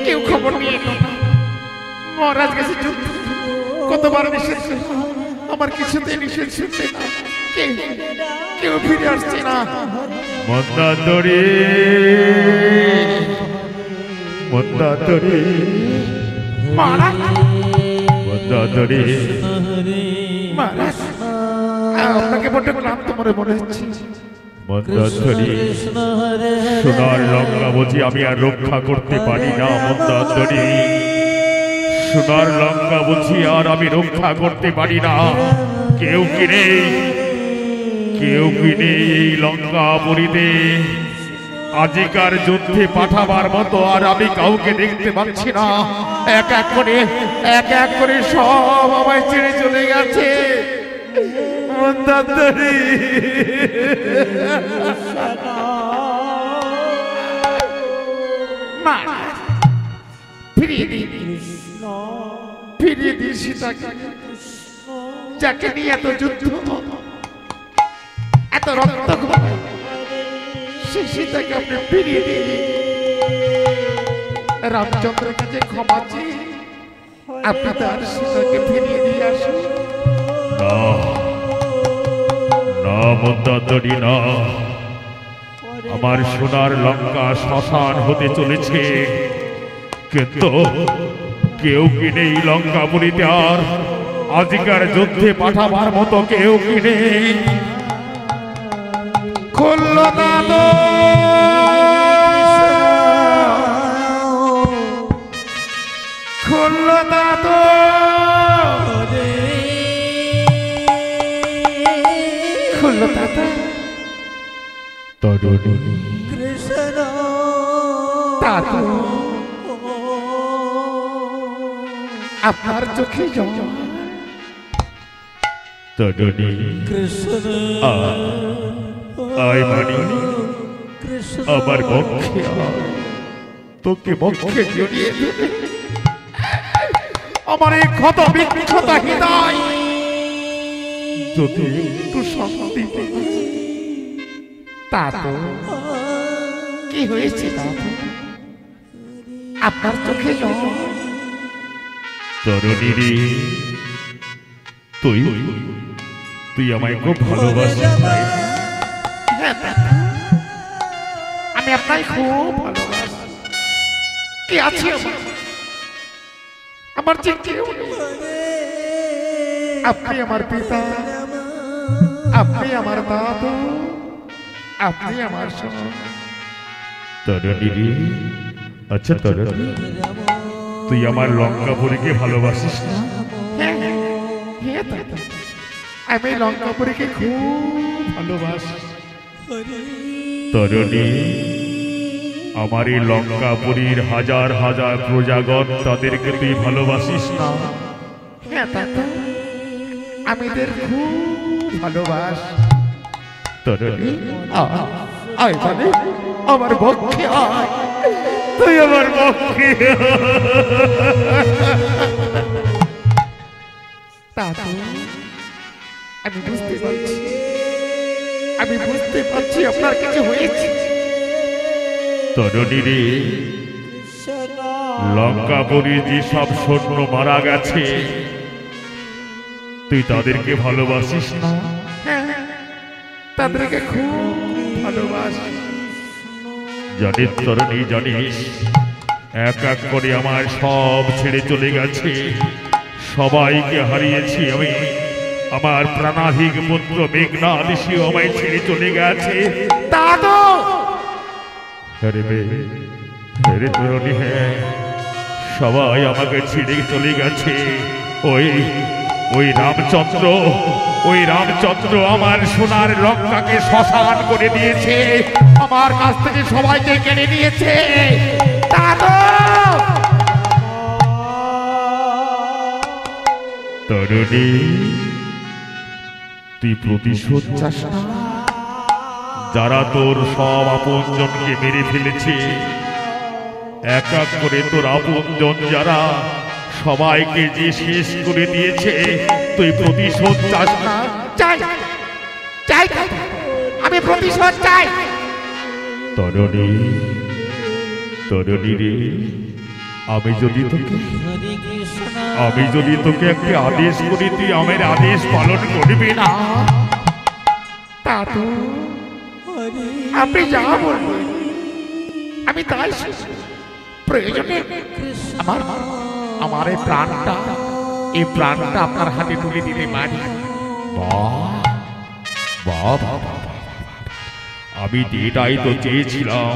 কেউ খবর নিয়ে এলো না। মহারাজ গেছে যুদ্ধ, কতবার নিষেধ, আমার কিছুতে নিষেধ শুনছে না, কেউ ফিরে আসছে না। মন্দাদরি, মন্দাদরি, মহারাজ, মন্দাদরি, মহারাজ, আপনাকে বড্ড ক্লান্ত মনে হচ্ছে। মন্দাদরি, সোনার লঙ্কা বুঝি আমি আর রক্ষা করতে পারি না। মন্দাদরি, সোনার লঙ্কা বুঝি আর আমি রক্ষা করতে পারি না। কেউ কি নেই, কেউ কি নেই এই লঙ্কা পুরীতে আজিকার যুদ্ধে পাঠাবার মতো? আর আমি কাউকে দেখতে পাচ্ছি না। এক এক করে সব আমায় ছেড়ে চলে গেছে। মন্দাদরি, ফিরিয়ে দিন সীতাকে, যাকে নিয়ে এত যুদ্ধ, এত রক্ত, সেই সীতাকে আপনি ফিরিয়ে দিন। রামচন্দ্রের কাছে ক্ষমা চেয়ে আপনি তার সীতাকে ফিরিয়ে দিয়ে আসুন। না মন্দাদরি, না। আমার সোনার লঙ্কা শ্মশান হতে চলেছে, কিন্তু কেউ কি নেই লঙ্কাপুরীতে আর আজিকার যুদ্ধে পাঠাবার মতো? কেউ কি নেই? খুললো না তো, খুললো না তো, খুললো না তো। তরুণী, দাদু, আপনার চোখে জল। তরুণী, আয় মানি, আমার বক্ষে তোকে বক্ষে জড়িয়ে ধরে আমার এই ক্ষত বিক্ষত হৃদয় যদি একটু শান্তি পেয়ে। দাদু, কি হয়েছে দাদু? আপনার চোখে জল। তরুণী রে, তুই আমায় খুব ভালোবাসিস। হ্যাঁ দাদু, আমি আপনাকে খুব ভালোবাসি। কি আছে আমার যে কেউ নেই। আপনি আমার পিতা, আপনি আমার দাদু, আপনি আমার সব। তরুণী রে, আচ্ছা তরুণী, তুই আমার লঙ্কাপুরীকে ভালোবাসিস না? হ্যাঁ দাদা, আমি লঙ্কাপুরীকে খুব ভালোবাসি। তরুণী, আমার এই লঙ্কাপুরীর হাজার হাজার প্রজাগণ, তাদেরকে তুই ভালোবাসিস না? হ্যাঁ দাদা, আমি এদের খুব ভালোবাসি। তরুণী, আয় মানে আমার পক্ষে আয়, তুই আমার পক্ষে। দাদু, আমি বুঝতে পারছি, আমি বুঝতে পারছি আপনার কিছু হয়েছে। তরুণী রে, লঙ্কাপুরী যে সব সৈন্য মারা গেছে, তুই তাদেরকে ভালোবাসিস না? হ্যাঁ, তাদেরকে খুব ভালোবাসি। জানিস তরুণী, জানিস এক এক করে আমার সব ছেড়ে চলে গেছে, সবাইকে হারিয়েছি আমি। আমার প্রাণাধিক পুত্র মেঘনাদ সেও আমায় ছেড়ে চলে গেছে। দাদু, রে তরুণী, হ্যাঁ, সবাই আমাকে ছেড়ে চলে গেছে। ওই রামচন্দ্র আমার সোনার লঙ্কাকে শ্মশান করে দিয়েছে, আমার কাছ থেকে সবাইকে কেড়ে নিয়েছে। দাদু, তরুণী, তুই প্রতিশোধ চাস না? যারা তোর সব আপনজনকে মেরে ফেলেছে, এক এক করে তোর আপনজন যারা, সবাইকে যে শেষ করে দিয়েছে, তুই প্রতিশোধ চাস না? চাই, চাই, আমি প্রতিশোধ চাই। তরুণী, তরুণী রে, আমি যদি তোকে একটি আদেশ করি, তুই আমার আদেশ পালন করবি না? তা তো আপনি যা বলবেন আমি তাই শুনবো। প্রয়োজনে আমার এই প্রাণটা আপনার হাতে তুলে দিতে পারি। আমি এটাই তো চেয়েছিলাম।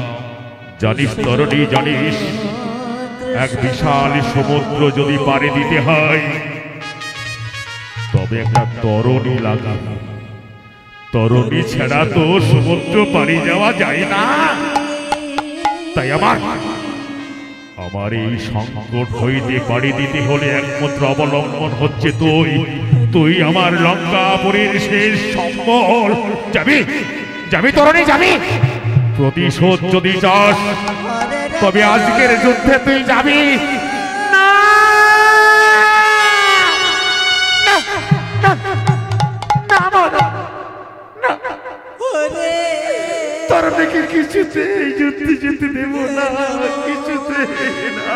জানিস তরুণী, জানিস এক বিশাল সমুদ্র যদি পাড়ি দিতে হয় তবে একটা তরুণী লাগে। তরুণী ছাড়া তো সমুদ্র পাড়ি যাওয়া যায় না। তাই আমার এই সংকট হইতে পাড়ি দিতে হলে একমাত্র অবলম্বন হচ্ছে তুই আমার লঙ্কাপুরীর শেষ সম্বল। যাবি তরুণী, যাবি? প্রতিশোধ যদি চাস তবে আজকের যুদ্ধে তুই যাবি। তরুণীকে কিছুতে যুদ্ধে যেতে দেব না, কিছুতে না।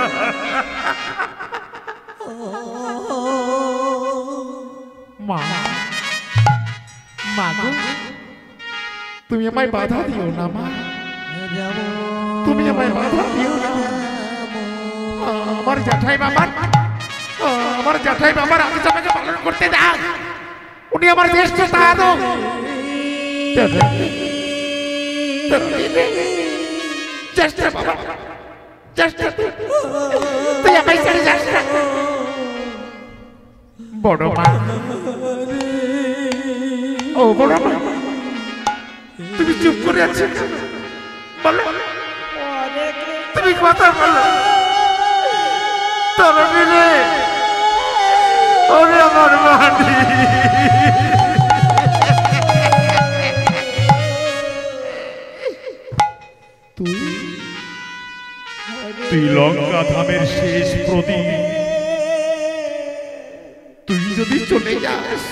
মা, তুমি আমায় বাধা দিও না মা, তুমি আমায় বাধা দিও না। আমার জ্যাঠাই বাবার আদেশ আমাকে পালন করতে দাও। উনি আমার জ্যেষ্ঠ দাদু। তুই আমায় ছেড়ে যাস না। বড় মা, ও বড় মা, তুমি চুপ করে আছো, বলো, তুমি কথা বলো। তরুণী রে, ওরে আমার মাটি। তুই লঙ্কা ধামের শেষ প্রদীপ। তুই যদি চলে যাস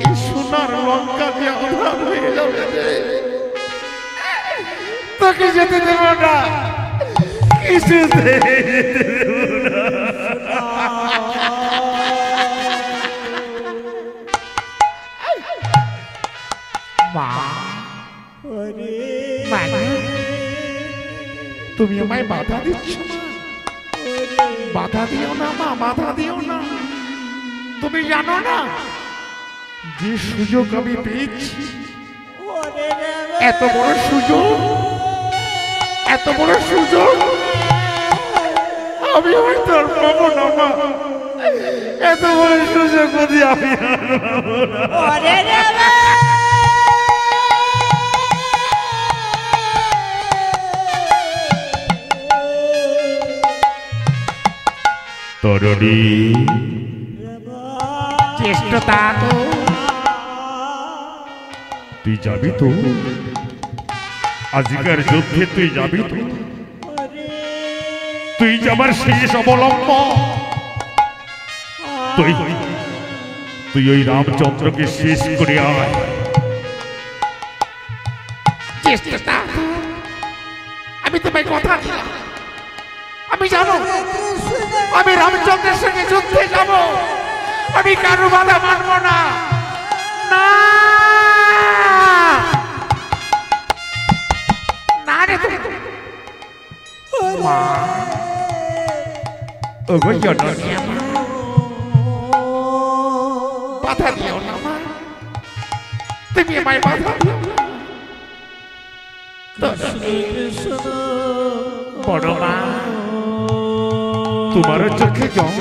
এই সোনার লঙ্কা যে আধার হয়ে যাবে, তোকে যেতে দেব না, কিছুতে যেতে দেব না। তুমি আমায় বাধা দিচ্ছ না, বাধা দিও না মা, বাধা দিও না। তুমি জানো না যে সুযোগ আমি পেয়েছি, এত বড় সুযোগ আমি হয়তো আর পাবো না মা। এত বড় সুযোগ যদি আমি আর পাবো না। তরুণী, চেষ্টা তো তুই যাবি তো? আজকের যুদ্ধে তুই যাবি তো? তুই যাবার শেষ অবলম্বন। তুই ওই রামচন্দ্রকে শেষ করে আয়। চেষ্টা, আমি তোমায় কথা দিলাম, আমি যাবো, আমি রামচন্দ্রের সঙ্গে যুদ্ধে যাব। আমি কারো বাধা মানবো না। না রে মা, বাধা দিও না মা, তুমি আমায় বাধা দিও না। বড় মা, তোমার চোখে জল,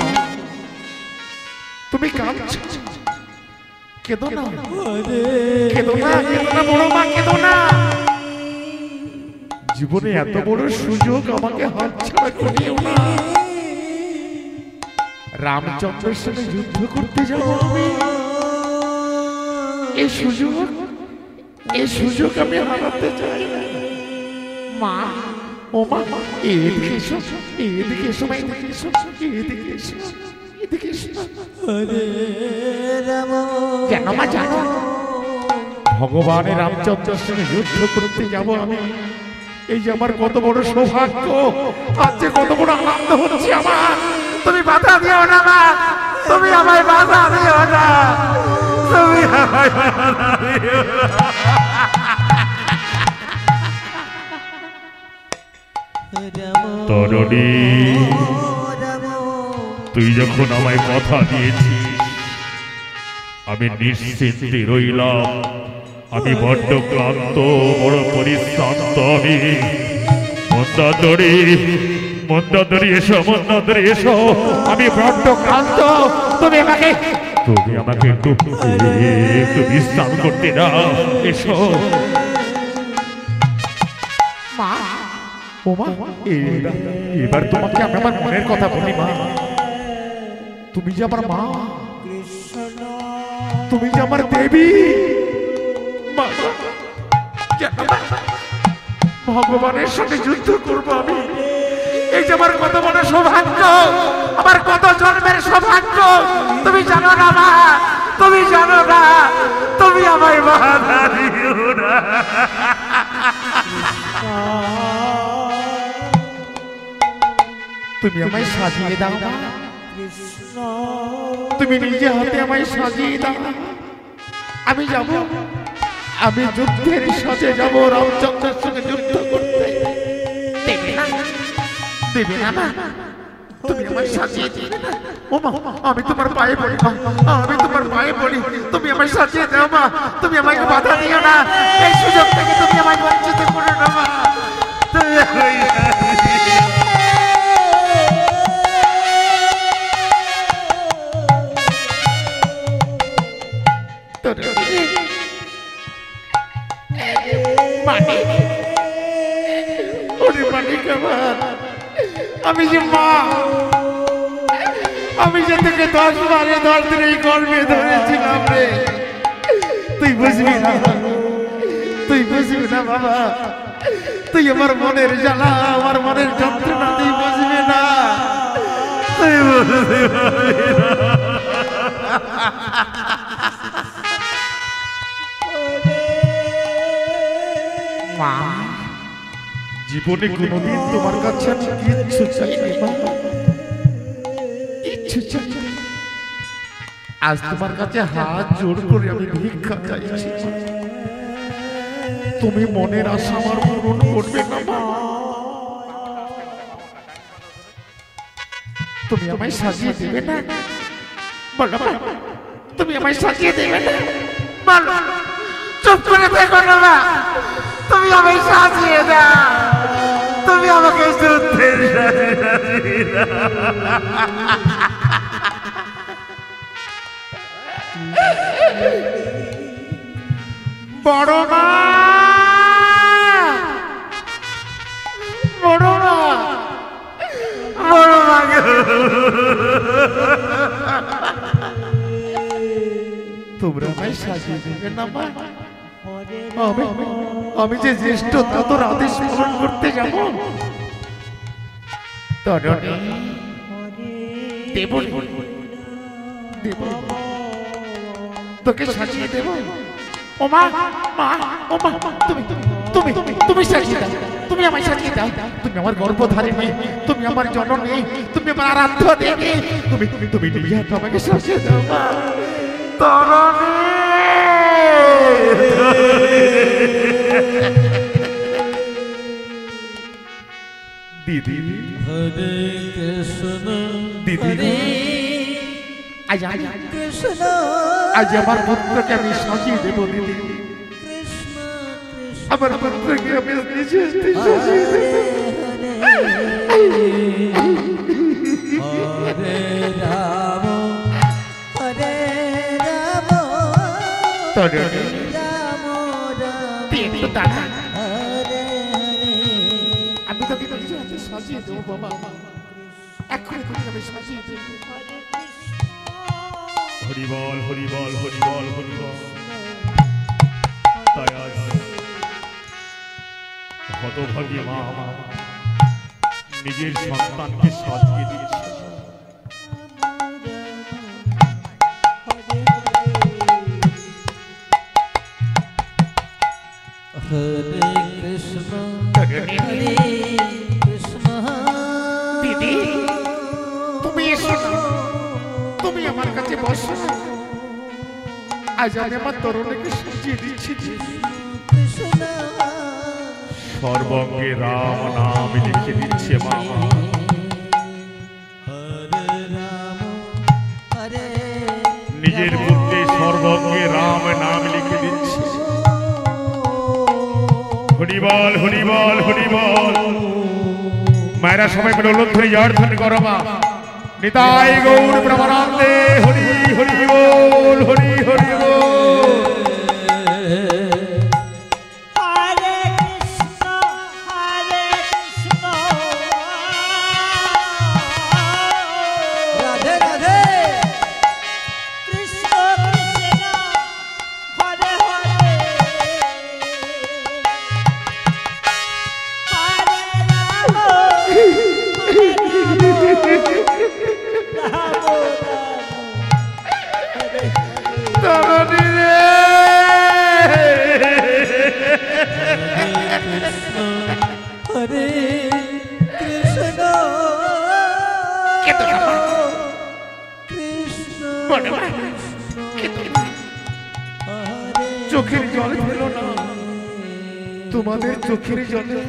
তুমি কাঁদছো, কেঁদো না, কেঁদো না, কেঁদো না বড় মা, কেঁদো না। জীবনে এত বড় সুযোগ আমাকে হাতছাড়া করিও না। রামচন্দ্রের সাথে যুদ্ধ করতে যাব আমি, এই সুযোগ আমি হারাতে চাই না মা। ও মা, এদিকে এসো, এদিকে এসো, এদিকে এসো, এদিকে এসো, এদিকে এসো। জানো মা, জানো ভগবানের রামচন্দ্রের সঙ্গে যুদ্ধ করতে যাব আমি। এই যে আমার কত বড় সৌভাগ্য, আজ যে কত বড় আনন্দ হচ্ছে আমার। তুমি বাধা দিও না মা, তুমি আমায় বাধা দিও না, তুমি আমায় বাধা দিও না। তরুণী, তুই যখন আমায় কথা দিয়েছিস আমি নিশ্চিন্তে রইলাম। আমি বড্ড ক্লান্ত, বড় পরিশ্রান্ত আমি। মন্দাদরি, মন্দাদরি এসো, মন্দাদরি এসো, আমি বড্ড ক্লান্ত। তুমি আমাকে একটু বিশ্রাম করতে দাও, এসো। মা, ও মা, এবার তোমাকে আমি আমার মনের কথা বলি মা। তুমি যে আমার মা, তুমি যে আমার দেবী মা। ভগবানের সাথে যুদ্ধ করবো আমি। এই যে আমার কত বড় সৌভাগ্য, আমার কত জন্মের সৌভাগ্য। তুমি জানো না মা, তুমি জানো না, তুমি আমায় বাধা দিও না। তুমি আমায় সাজিয়ে দাও মা, তুমি নিজে হাতে আমায় সাজিয়ে দাও। আমি যাব, আমি যুদ্ধের সাজে যাব রামচন্দ্রের সঙ্গে যুদ্ধ করতে। দেবে না, দেবে না মা, তুমি আমায় সাজিয়ে দিবে না। ও মা, আমি তোমার পায়ে পড়ি মা, আমি তোমার পায়ে পড়ি, তুমি আমায় সাজিয়ে দাও মা। তুমি আমাকে বাধা দিও না, এই সুযোগ থেকে তুমি আমায় বঞ্চিত করো না মা। আমি যে মা, আমি যে তোকে 10 বারে 10 দিন এই গর্ভে ধরেছিলাম রে, তুই বুঝবি না, তুই বুঝবি না বাবা। তুই আমার মনের জ্বালা, আমার মনের যন্ত্রণা তুই বুঝবি না, তুই বুঝবি না। মা, জীবনে কোনোদিন তোমার কাছে আমি কিচ্ছু চাইনি মা, কিচ্ছু চাইনি। আজ তোমার কাছে হাত জোর করে আমি ভিক্ষা চাইছি, তুমি মনের আশা আমার পূরণ করবে না মা। তুমি আমায় সাজিয়ে দেবে না, বলো মা, তুমি আমায় সাজিয়ে দেবে না, বলো। চুপ করে দেখো না মা, তুমি আমায় সাজিয়ে দাও, তুমি আমাকে যুদ্ধের সাজিয়ে বড় মা, বড় মা, বড় মা, তোমরা আমায় সাজিয়ে দেবে না মা। আমি যে জ্যেষ্ঠ তা তোর আদেশ পালন করতে যাব। তোকে সাজিয়ে দেব। ও মা, মা, ও মা, তুমি তুমি তুমি সাজিয়ে দাও, তুমি আমায় সাজিয়ে দাও। তুমি আমার গর্ভধারিণী, তুমি আমার জননী, তুমি আমার আরাধ্য দেবী। তুমি তুমি তুমি নিজে হাতে আমাকে সাজিয়ে দাও মা। তরণী, দিদি, হরে কৃষ্ণ, দিদি, আজ কৃষ্ণ, আজ আমার পুত্রকে আমি সাজিয়ে দেব দিদি। আমার পুত্রকে আমি নিজে সাজিয়ে দেব। হরে রাম, হরে রাম, তরণী, আমি তোকে নিজে হাতে সাজিয়ে দেবো বাবা, এক্ষুনি তোকে আমি সাজিয়ে দেব। হরিবল, হরিবল, হরিবল, হরিবল। তাই আজ হতভাগী মা আমার নিজের সন্তানকে সাজিয়ে দিয়েছে। হরে কৃষ্ণ, আজ আমি আমার তরুণীকে সাজিয়ে দিচ্ছি। সর্বঙ্গে রাম নাম লিখে দিচ্ছে মামা। নিজের বুকে সর্বঙ্গে রাম নাম লিখে দিচ্ছে। হরি বল হরি বল হরি বল। মায়েরা সবাই মিলে উলুধ্বনি জয়ধ্বনি করো মা। নিতাই গৌর ব্রহ্মানন্দে হরি হরি বল হরি হরি বল। চোখের জল ফেলো না, তোমাদের চোখের জলে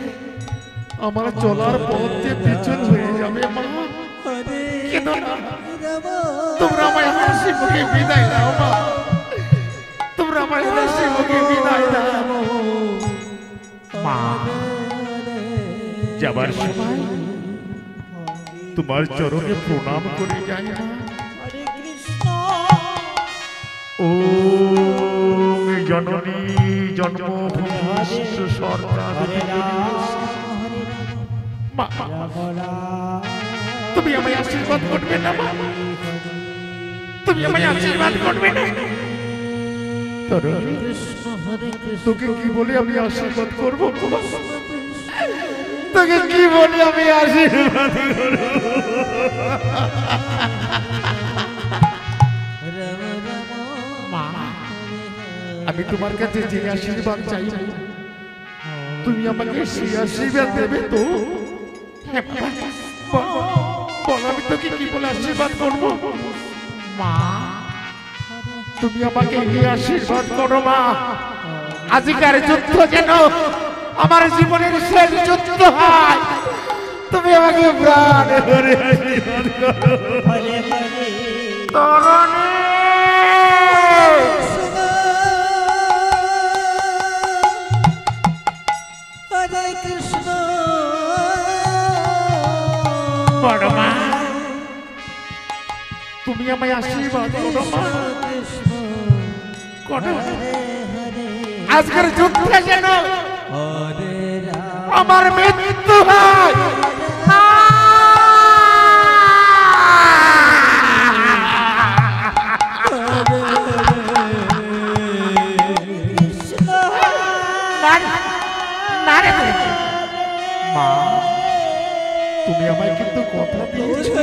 আমার চলার পথ যে পিছন হয়ে যাবে মা। কেঁদো না, তোমরা আমায় হাসি মুখে বিদায় দাও মা, তোমরা আমায় হাসি মুখে বিদায় দাও মা। যাবার সময় তোমার চরণে প্রণাম করে যাই না। ও জননী জন্মভূমি সরকার, তুমি আমায় আশীর্বাদ করবে না মা, তুমি আমায় আশীর্বাদ করবে না। তোকে কি বলে আমি আশীর্বাদ করবো? তোকে কি বলে আমি আশীর্বাদ করবো? মা, আমি তোমার কাছে যে আশীর্বাদ চাই তুমি আমাকে সেই আশীর্বাদ দেবে তো? বল, আমি তোকে কি বলে আশীর্বাদ করবো? মা, তুমি আমাকে এই আশীর্বাদ করো মা, আজকের যুদ্ধ যেন আমার জীবনের শেষ যুদ্ধ হয়। তুমি আমাকে প্রাণ ভরে আশীর্বাদ করো। তরুণী মা, তুমি আমায় আশীর্বাদ করো মা, করো। আজকের যুদ্ধে যেন আমার মৃত্যু হয়। মা, তুমি আমায় কিন্তু কথা দিয়েছো,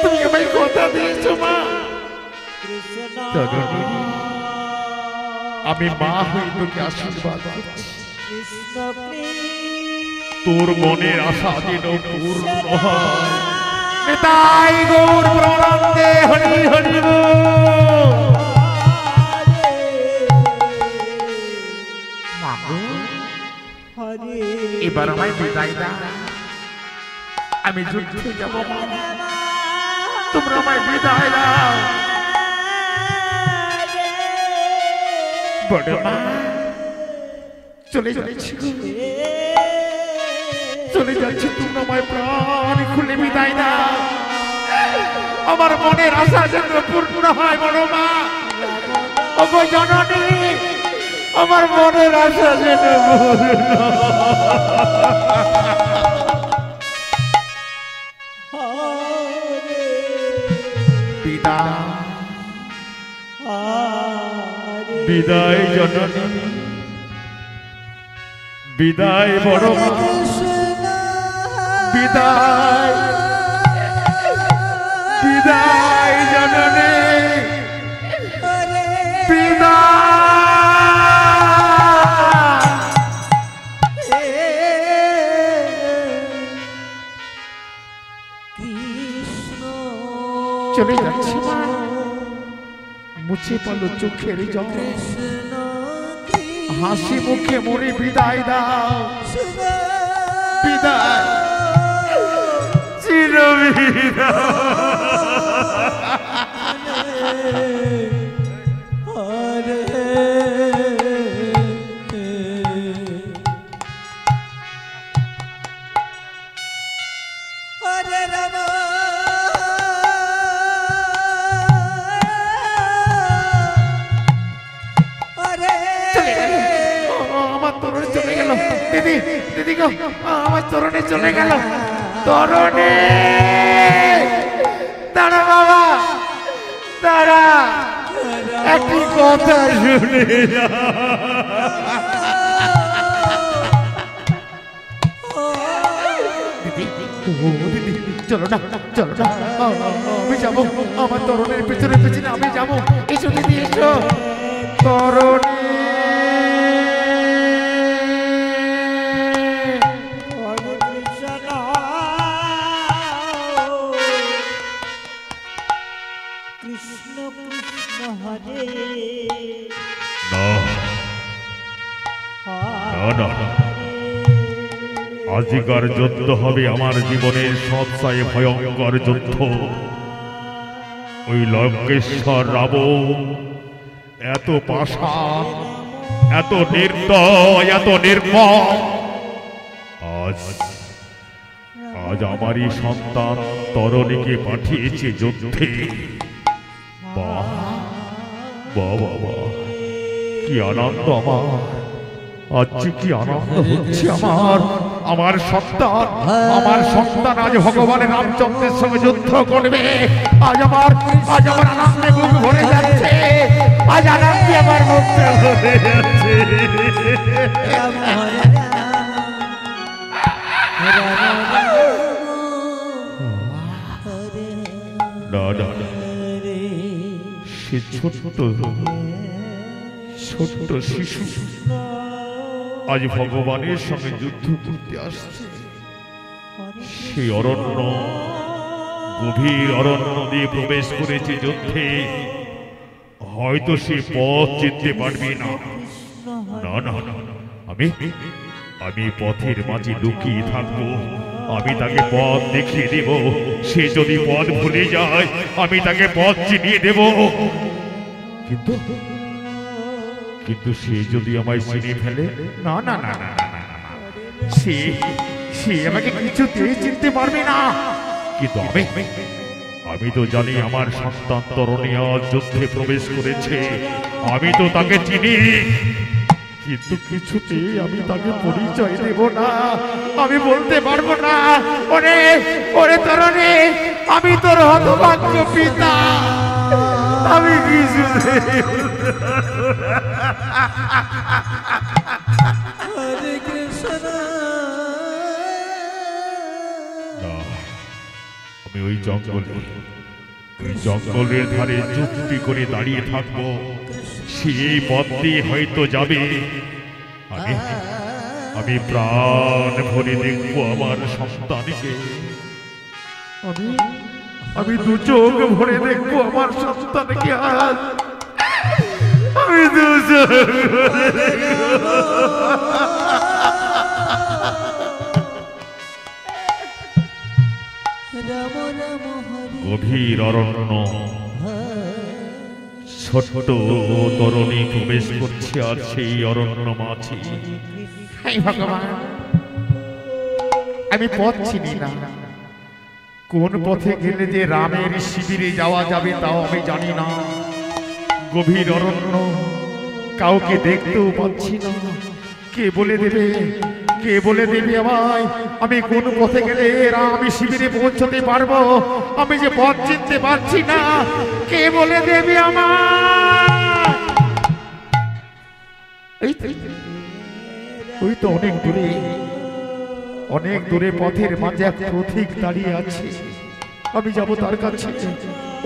তুমি আমায় কথা দিয়েছো মা। আমি মা হয়ে তোকে আশীর্বাদ করছি, তোর মনের আশা যেন পূর্ণ হয়। নিতাই গৌর ব্রহ্মানন্দে হরি হরি বল। এবার আমায় বিদায় দাও, আমি যুদ্ধে যাব মা, তোমরা আমায় বিদায় দাও। বড় মা, চলে যাচ্ছি, চলে যাচ্ছি, তোমরা আমায় প্রাণ খুলে বিদায় দাও। আমার মনের আশা যেন পূর্ণ হয় বড় মা। ওগো জননী, আমার মনের আশা যেন পূর্ণ বিদায়। বিদায় জননী, বিদায় বড় মা, বিদায়, বিদায় জননী, বিদায়। চলে যাচ্ছি মা, মুছে পালো চোখের জল, হাসি মুখে মরে বিদায় দাও, বিদায়, চির দিদি, দিদি গো, আমার তরুণী চলে গেল। তরুণী, দাঁড়া বাবা, দাঁড়া, একটি কথা শুনে যা। দিদি, ও দিদি, চলো না, চলো না, আমি যাবো, আমার তরুণের পেছনে পেছনে আমি যাবো। এসো দিদি, এসো। তরুণী, আজিকার যুদ্ধ হবে আমার জীবনের সবচেয়ে ভয়ঙ্কর যুদ্ধ। ওই লঙ্কেশ্বর রাবণ এত পাষাণ, এত নির্দয়, এত নির্মম, আজ আমারই সন্তান তরণীকে পাঠিয়েছে যুদ্ধে। বাহ বাহ বাহ, কি আনন্দ আমার, আজ কি আনন্দ হচ্ছে আমার। আমার সন্তান, আমার সন্তান আজ ভগবানের রামচন্দ্রের সঙ্গে যুদ্ধ করবে। আজ আমার আনন্দে মুখ ভরে যাচ্ছে, আজ আনন্দে আমার মুখ ভরে যাচ্ছে। না না, সে ছোট্ট শিশু আজ ভগবানের সঙ্গে যুদ্ধ করতে আসছে। সেই অরণ্য, গভীর অরণ্য দিয়ে প্রবেশ করেছে যুদ্ধে। হয়তো সে পথ চিনতে পারবে না। না না, আমি পথের মাঝে লুকিয়ে থাকবো, আমি তাকে পথ দেখিয়ে দেব। সে যদি পথ ভুলে যায়, আমি তাকে পথ চিনিয়ে দেব। কিন্তু সে যদি আমায় চিনে ফেলে, না না না না, সে আমাকে কিছুতেই চিনতে পারবে না। কিন্তু আমি তো জানি আমার সন্তান তরুণী আজ যুদ্ধে প্রবেশ করেছে, আমি তো তাকে চিনি। কিন্তু কিছুতেই আমি তাকে পরিচয় দেব না, আমি বলতে পারবো না। ওরে ওরে তরুণী, আমি তোর হতভাগ্য পিতা, আমি কিছু হরে কৃষ্ণ। আমি ওই জঙ্গলের ধারে চুপটি করে দাঁড়িয়ে থাকবো। সেই পথ দিয়ে হয়তো যাবে। আমি প্রাণ ভরে দেখবো আমার সন্তানকে। আমি দু চোখ ভরে দেখবো আমার সন্তানকে। আজ আমি দু চোখ গভীর অরণ্য, ছোট্ট তরুণী প্রবেশ করছে আর সেই অরণ্য মাঝে। ভগবান, আমি পথ চিনি না, কোন পথে গেলে যে রামের শিবিরে যাওয়া যাবে তাও আমি জানি না। গভীর অরণ্য, কাউকে দেখতেও পাচ্ছি না। কে বলে দেবে, কে বলে দেবে আমায় আমি কোন পথে গেলে রাম শিবিরে পৌঁছতে পারবো? আমি যে পথ চিনতে পারছি না, কে বলে দেবে আমায়? ওই তো অনেক দূরে, অনেক দূরে পথের মাঝে এক পথিক দাঁড়িয়ে আছে। আমি যাব তার কাছে।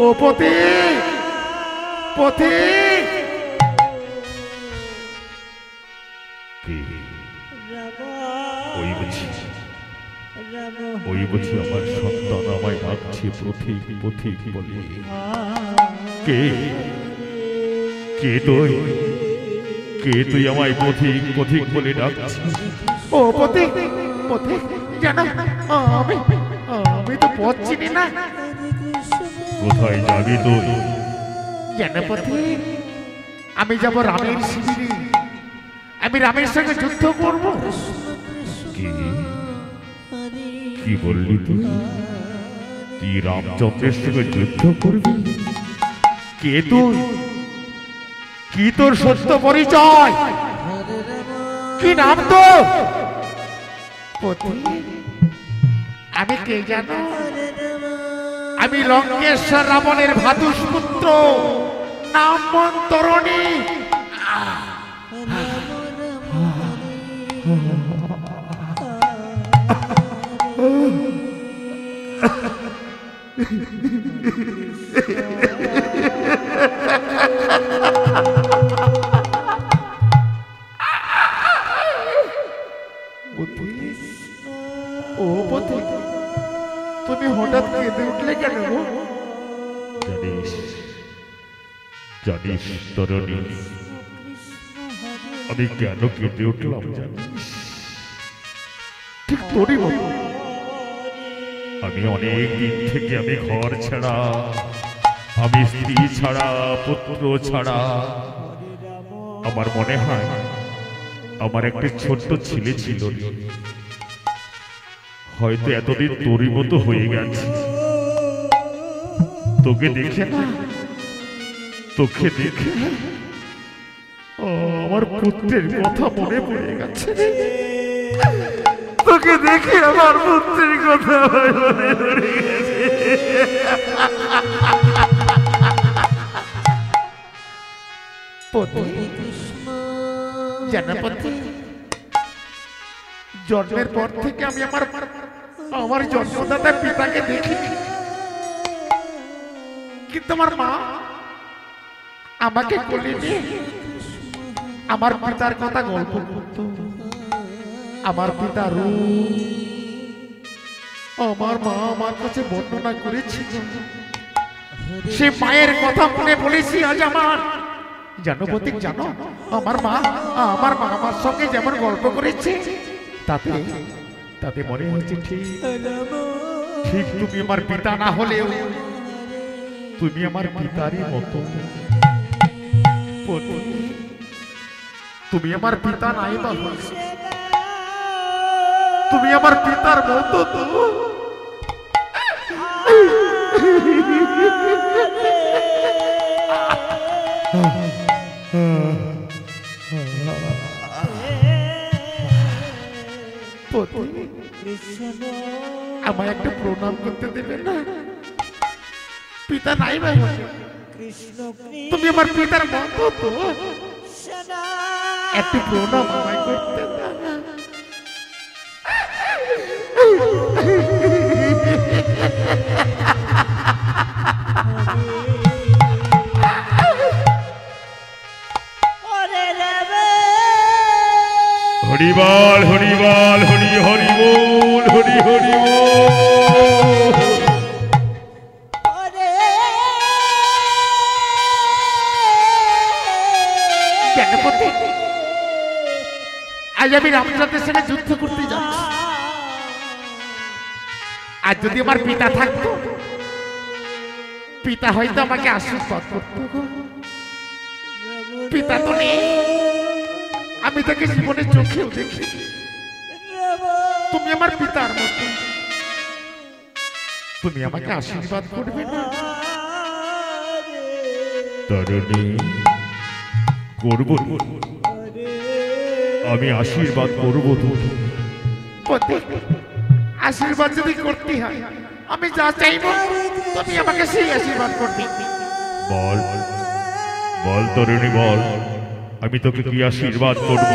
ও পথিক, পথিক, ওই বুঝি আমার সন্তান আমায় ডাকছে পথিক পথিক বলে। কে কে তুই? কে তুই আমায় পথিক পথিক বলে ডাকছিস? ও পথিক, পথিক জানো আমি আমি তো পথ চিনি না। কোথায় যাবি তুই? জানো পথিক, আমি যাব রামের শিবিরে। আমি রামের সঙ্গে যুদ্ধ করব। কি কি বললি তুই? তুই রামচন্দ্রের সঙ্গে যুদ্ধ করবি? কে তুই? কি তোর সত্য পরিচয়? কি নাম তোর? পথিক, আমি কে জানো? আমি লঙ্কেশ্বর রাবণের ভাতুষ পুত্র, নাম মন্তরণী। ও পথিক, তুমি হঠাৎ কেঁদে উঠলে কেন গো? জানিস জানিস তরণী, আমি কেন কেঁদে উঠলাম জানিস? ঠিক তোরই মতো। আমি অনেক দিন থেকে আমি ঘর ছাড়া, আমি স্ত্রী ছাড়া, পুত্র ছাড়া। আমার মনে হয় আমার একটা ছোট্ট ছেলে ছিল, হয়তো এতদিন তোরই মতো হয়ে গেছে। তোকে দেখে না, তোকে দেখে আমার পুত্রের কথা মনে পড়ে গেছে। তোকে দেখে আমার পুত্রের কথা মনে পড়ে গেছে। জানা পথিক, জন্মের পর থেকে আমি আমার জন্মদাতা পিতাকে দেখি, কিন্তু আমার মা আমাকে কোলে নিয়ে আমার পিতার কথা গল্প করত। আমার পিতা রূপ আমার মা আমার কাছে বর্ণনা করেছি। সে মায়ের কথা মনে বলেছি আজ আমার। জানো পথিক, জানো আমার মা আমার সঙ্গে যেমন গল্প করেছে, তাতে তাতে মনে হচ্ছে ঠিক ঠিক তুমি আমার পিতা না হলেও তুমি আমার পিতারই মতো। তুমি আমার পিতা নাই বা তুমি আমার পিতার মতো তো। আমায় একটা প্রণাম করতে দেবে না? পিতা নাই ভাই, তুমি আমার পিতার মতো তো, একটু প্রণাম আমায় করতে দাও। হরিবল হরিবল হরি হরি বল, হরি হরি বল। আজ আমি রামচন্দ্রের সঙ্গে যুদ্ধ করতে যাচ্ছি। আর যদি আমার পিতা থাকতো, পিতা হয়তো আমাকে আশীর্বাদ করতো। পিতা তো নেই, আমি তাকে জীবনে চোখেও দেখি। তুমি আমার পিতার মতো, তুমি আমাকে আশীর্বাদ করবে না? তরুণী, করব, আমি আশীর্বাদ করব তোকে। আশীর্বাদ যদি করতে হয়, আমি যা চাইব তুমি আমাকে সেই আশীর্বাদ করবে। বল বল তরুণী বল, আমি তোকে কি আশীর্বাদ করব?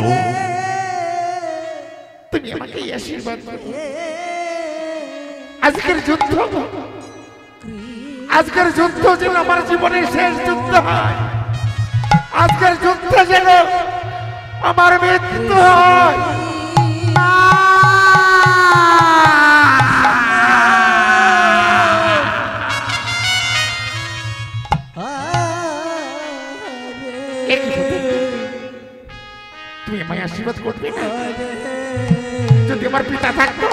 তুমি আমাকে এই আশীর্বাদ করবে, আজকের যুদ্ধ, আজকের যুদ্ধ যেন আমার জীবনের শেষ যুদ্ধ হয়। আজকের যুদ্ধ যেন আমার মৃত্যু হয়। তোমার পিতা থাকতো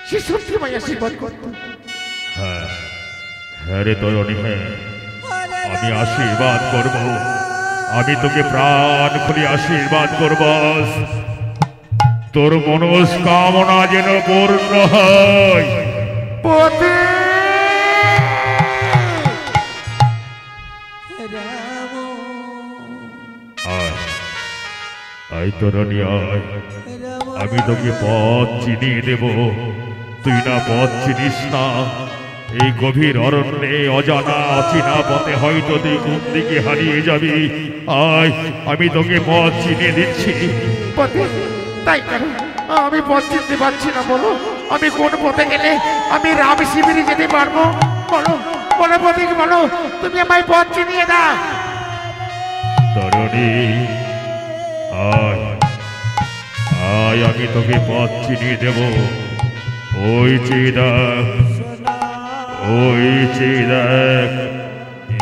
সে সত্যি মাই আশীর্বাদ করতো। হ্যাঁ হ্যাঁ রে তরণী, হ্যাঁ আমি আশীর্বাদ করব, আমি তোকে প্রাণ খুলে আশীর্বাদ করব, তোর মনস্কামনা যেন পূর্ণ হয়। পতি আয় তরণী আয়, আমি তোকে পথ চিনিয়ে দেব। তুই না পথ চিনিস না, এই গভীর অরণ্যে অজানা অচেনা পথে হয়তো তুই কোন দিকে হারিয়ে যাবি। আয় আমি তোকে পথ চিনিয়ে দিচ্ছি। পতি তাই কেন? আমি পথ চিনতে পারছি না, বলো আমি কোন পথে গেলে আমি রাম শিবিরে যেতে পারবো? বলো বলো পতি, বলো তুমি আমায় পথ চিনিয়ে দাও। তরণী আয় আয়, আমি তোকে পথ চিনিয়ে দেব। ওই চেয়ে দেখ, ওই চেয়ে দেখ,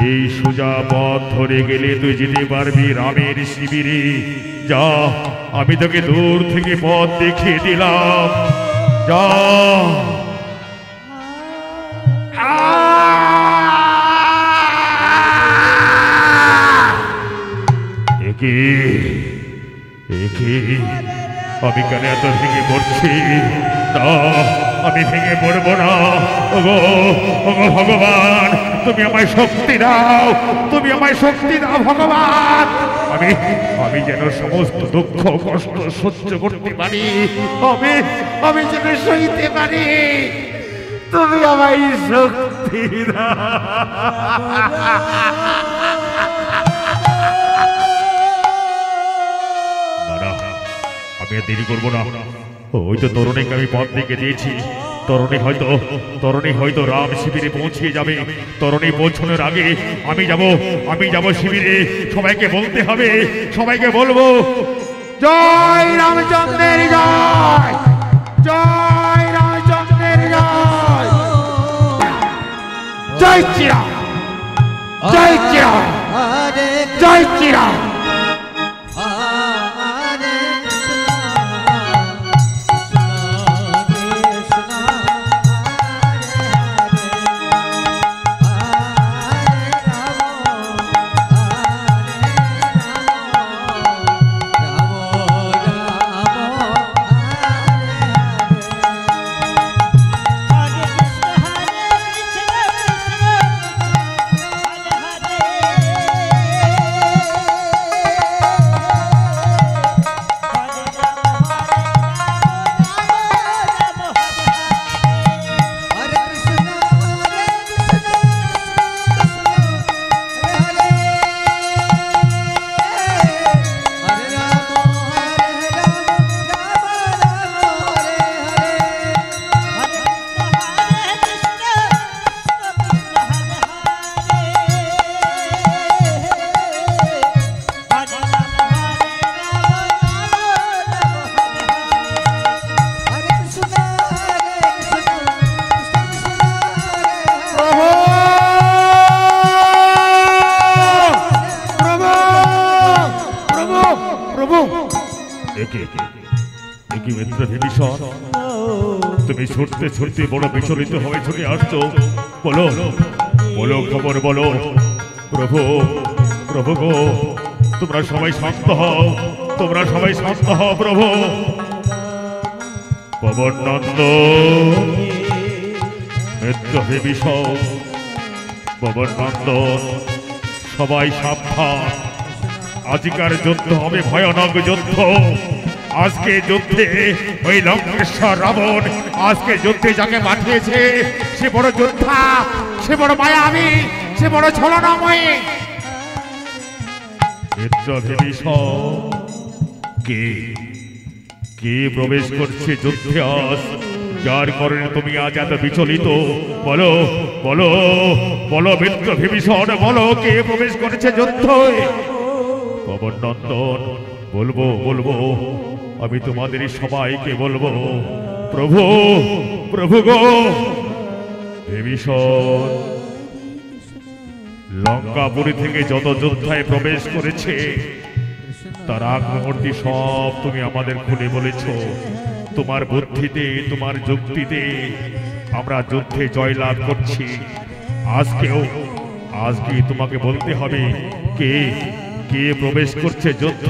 এই সোজা পথ ধরে গেলে তুই যেতে পারবি রামের শিবিরে। যা, আমি তোকে দূর থেকে পথ দেখিয়ে দিলাম, যা। একে একে আমি কেন এত ভেঙে পড়ছি? না, আমি ভেঙে পড়বো না। ওগো ওগো ভগবান, তুমি আমায় শক্তি দাও, তুমি আমায় শক্তি দাও ভগবান। আমি আমি যেন সমস্ত দুঃখ কষ্ট সহ্য করতে পারি, আমি যেন সইতে পারি, তুমি আমায় শক্তি দাও। আমি আর দেরি করবো না। ওই তো তরুণীকে আমি পথ দেখে দিয়েছি। তরুণী হয়তো রাম শিবিরে পৌঁছিয়ে যাবে। তরুণী পৌঁছানোর আগে আমি যাব শিবিরে। সবাইকে বলতে হবে, সবাইকে বলবো জয় রামচন্দ্রের জয়, জয় রামচন্দ্রের জয়, জয় শ্রীরাম, জয় শ্রীরাম, জয় শ্রীরাম। তুমি ছুটতে ছুটতে বড় বিচলিত হয়ে ছুটে আসছো। বলো বলো, খবর বলো। প্রভু প্রভু গো, তোমরা সবাই শান্ত হও, তোমরা সবাই শান্ত হও। প্রভু পবন নন্দ, মিত্র বিভীষণ, পবন নন্দন, সবাই সাবধান। আজকের যুদ্ধ হবে ভয়ানক যুদ্ধ। আজকে যুদ্ধে ওই লঙ্কেশ্বর রাবণ আজকে যুদ্ধে যাকে পাঠিয়েছে সে বড় যোদ্ধা, সে বড় মায়াবী, সে বড় ছলনাময়ী। মিত্র বিভীষণ, কে প্রবেশ করছে যুদ্ধে আজ, যার কারণে তুমি আজ এত বিচলিত? বলো বলো বলো মিত্র বিভীষণ, বলো কে প্রবেশ করেছে যুদ্ধে? পবন নন্দন, বলবো বলবো, আমি তোমাদের সবাইকে বলবো। প্রভু প্রভু গো, বিভীষণ লঙ্কাপুরী থেকে যত যোদ্ধায় প্রবেশ করেছে তার আগ মুহূর্তে সব তুমি আমাদের খুলে বলেছ। তোমার বুদ্ধিতে তোমার যুক্তিতে আমরা যুদ্ধে জয়লাভ করছি। আজকে তোমাকে বলতে হবে কে কে প্রবেশ করছে যুদ্ধ।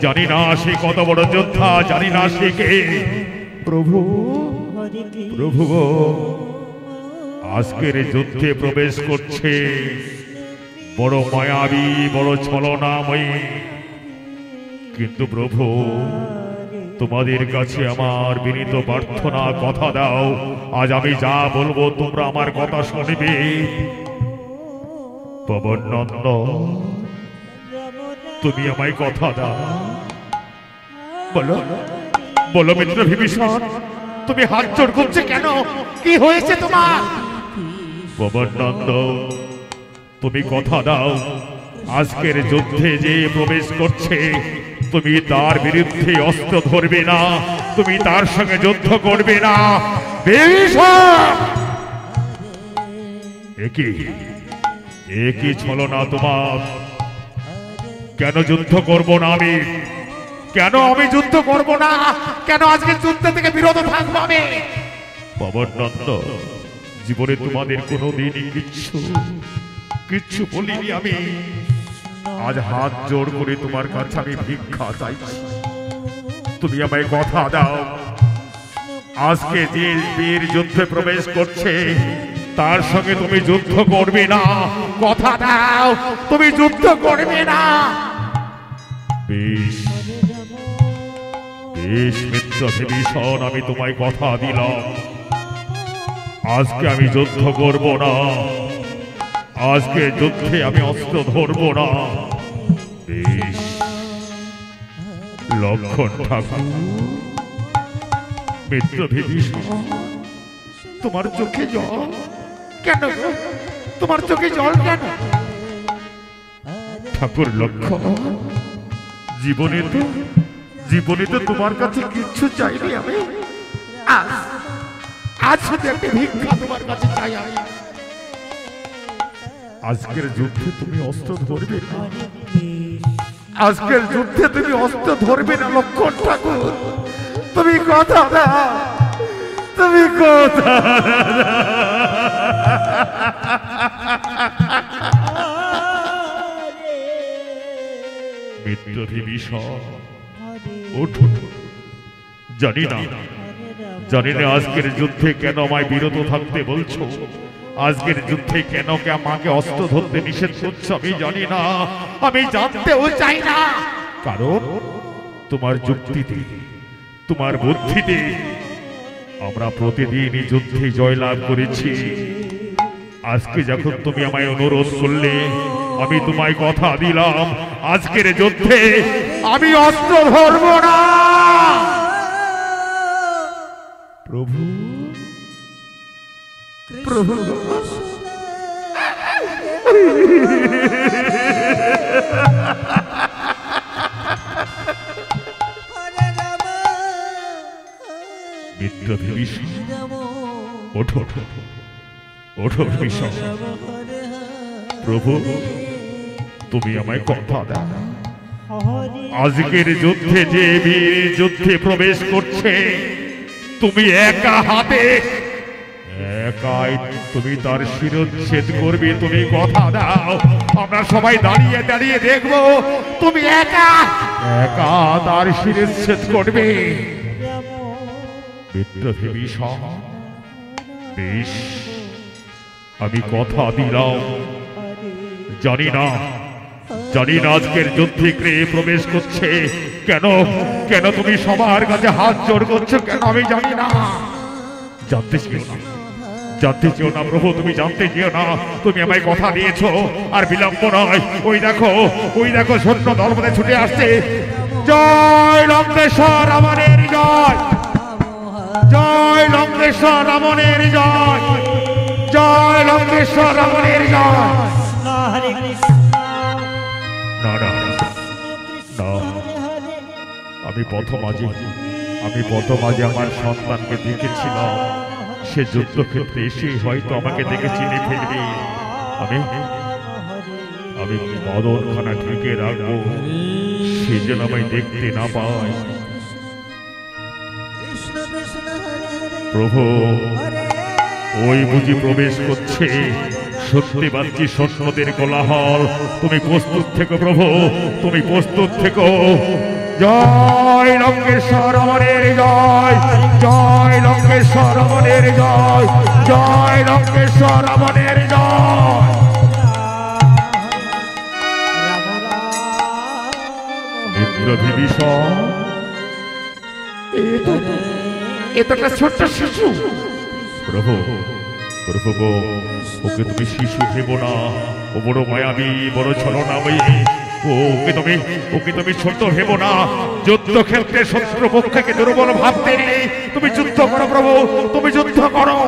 জানি না সে কত বড় যোদ্ধা, জানি না সে কে। প্রভু প্রভু আজকের যুদ্ধে প্রবেশ করছে বড় মায়াবী, বড় ছলনাময়ী। কিন্তু প্রভু তোমাদের কাছে আমার বিনীত প্রার্থনা, কথা দাও আজ আমি যা বলবো তোমরা আমার কথা শুনবে। পবন নন্দ তুমি আমায় কথা দাও। বলো বলো মিত্র বিভীষণ, তুমি হাত জোড় করছো কেন? কি হয়েছে তোমার? পবন নন্দ তুমি কথা দাও, আজকের যুদ্ধে যে প্রবেশ করছে তুমি তার বিরুদ্ধে অস্ত্র ধরবে না, তুমি তার সঙ্গে যুদ্ধ করবে না। বিভীষণ একই ছলনা তোমার। কেন যুদ্ধ করব না আমি? কেন আমি যুদ্ধ করব না? কেন আজকে যুদ্ধ থেকে বিরত থাকবো আমি? পবন নন্দ জীবনে তোমাদের কোনোদিনই কিচ্ছু বলিনি আমি। আজ হাত জোড় করে তোমার কাছে আমি ভিক্ষা চাইছি, তুমি আমায় কথা দাও আজকে যে বীর যুদ্ধে প্রবেশ করছে তার সঙ্গে তুমি যুদ্ধ করবে না। কথা দাও তুমি যুদ্ধ করবে না। বেশ বেশ মিত্র বিভীষণ, আমি তোমায় কথা দিলাম আজকে আমি যুদ্ধ করব না, আজকে যুদ্ধে আমি অস্ত্র ধরব না। বেশ লক্ষণ ঠাকুর, মিত্র বিভীষণ তোমার চোখে জল কেন? তোমার চোখে জল কেন? ঠাকুর লক্ষণ, জীবনে তো তোমার কাছে কিচ্ছু চাইনি আমি। আজ শুধু একটা ভিক্ষা তোমার কাছে চাই আমি। আজকের যুদ্ধে তুমি অস্ত্র ধরবে না, আজকের যুদ্ধে তুমি অস্ত্র ধরবে না লক্ষণ ঠাকুর। তুমি কথা দাও, তুমি কথা মিত্র বিভীষণ ওঠো। জানি না আজকের যুদ্ধে কেন আমায় বিরত থাকতে বলছো, আজকের যুদ্ধে কেন আমাকে অস্ত্র ধরতে নিষেধ করছো আমি জানি না, আমি জানতেও চাই না। কারণ তোমার যুক্তিতে তোমার বুদ্ধিতে আমরা প্রতিদিনই যুদ্ধে জয়লাভ করেছি। আজকে যখন তুমি আমায় অনুরোধ করলে আমি তোমায় কথা দিলাম আজকের যুদ্ধে আমি অস্ত্র ধরব না। প্রভু প্রভু মিত্র বিভীষণ ওঠো ওঠো বিভীষণ। প্রভু তুমি আমায় কথা দাও আজকের যুদ্ধে যে বীর যুদ্ধে প্রবেশ করছে তুমি একাই তুমি তার শিরচ্ছেদ করবে, তুমি কথা দাও। আমরা সবাই দাঁড়িয়ে দাঁড়িয়ে দেখবো তুমি একা তার শিরচ্ছেদ করবে। মিত্র বিভীষণ বেশ আমি কথা দিলাম। জানি না আজকের যুদ্ধে কে প্রবেশ করছে, কেন তুমি সবার কাছে হাত জোড় করছো কেন আমি জানি না। জানতে চেও না প্রভু, তুমি জানতে চেও না। তুমি আমায় কথা দিয়েছো আর বিলম্ব নয়। ওই দেখো সৈন্য দলপথে ছুটে আসছে। জয় লঙ্কেশ্বর রাবণের জয়, জয় লঙ্কেশ্বর রাবণের জয়, জয় লঙ্কেশ্বর রাবণের জয়। না না না, আমি প্রথম আজে আমার সন্তানকে দেখেছিলাম। সে যুদ্ধক্ষেত্রে এসে হয়তো আমাকে দেখে চিনে ফেলবে। আমি বদনখানা ঢেকে রাখবো, সে যেন আমায় দেখতে না পায়। প্রভু ওই বুঝি প্রবেশ করছে সত্যি বাচ্চি সৈন্যদের কোলাহল। তুমি প্রস্তুত থেকো প্রভু, তুমি প্রস্তুত থেকো। জয় লঙ্কেশ্বর আমাদের জয়, জয় লঙ্কেশ্বর আমাদের জয়, জয় লঙ্কেশ্বর আমাদের জয়। বিভীষণ এটা একটা ছোট্ট শিশু। প্রভু প্রভু গো, ওকে তুমি শিশু ভেবো না, ও বড় মায়াবী, বড় ছলনাময়ী। ওকে তুমি ছোট ভেবো না। যুদ্ধক্ষেত্রে শত্রু পক্ষকে দুর্বল ভাবতে নেই। তুমি যুদ্ধ করো প্রভু, তুমি যুদ্ধ করো।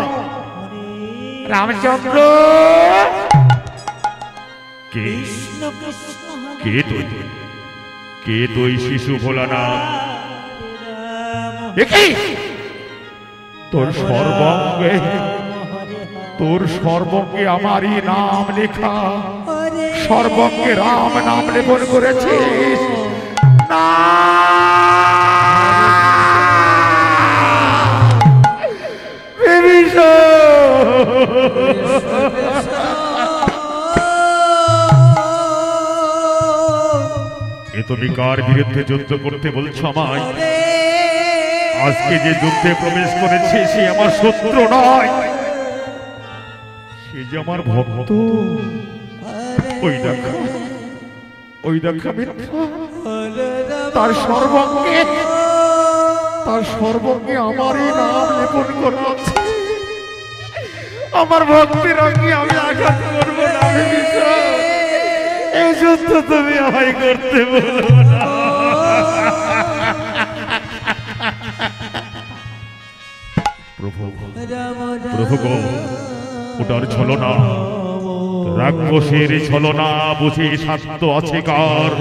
রামচন্দ্র কে কে তুই, কে তুই শিশু ভোলানাথ? তোর সর্বঙ্গে আমারই নাম লেখা, সর্বঙ্গে রাম নাম লেপন করেছিস না। এ তুমি কার বিরুদ্ধে যুদ্ধ করতে বলছো আমায়? আজকে যে যুদ্ধে প্রবেশ করেছে সে আমার শত্রু নয়, সে যে আমার ভক্ত। ওই দেখা মিথ্যা। তার সর্বঙ্গে আমারই নাম লেপন করা আছে। আমার ভক্তির অঙ্গে আমি আঘাত করবো না। এই যুদ্ধ তুমি আমায় করতে বলো না। প্রভু গো, ওটার ছলনা, রাক্ষসের ছলনা বুঝি সাধ্য আছে কার?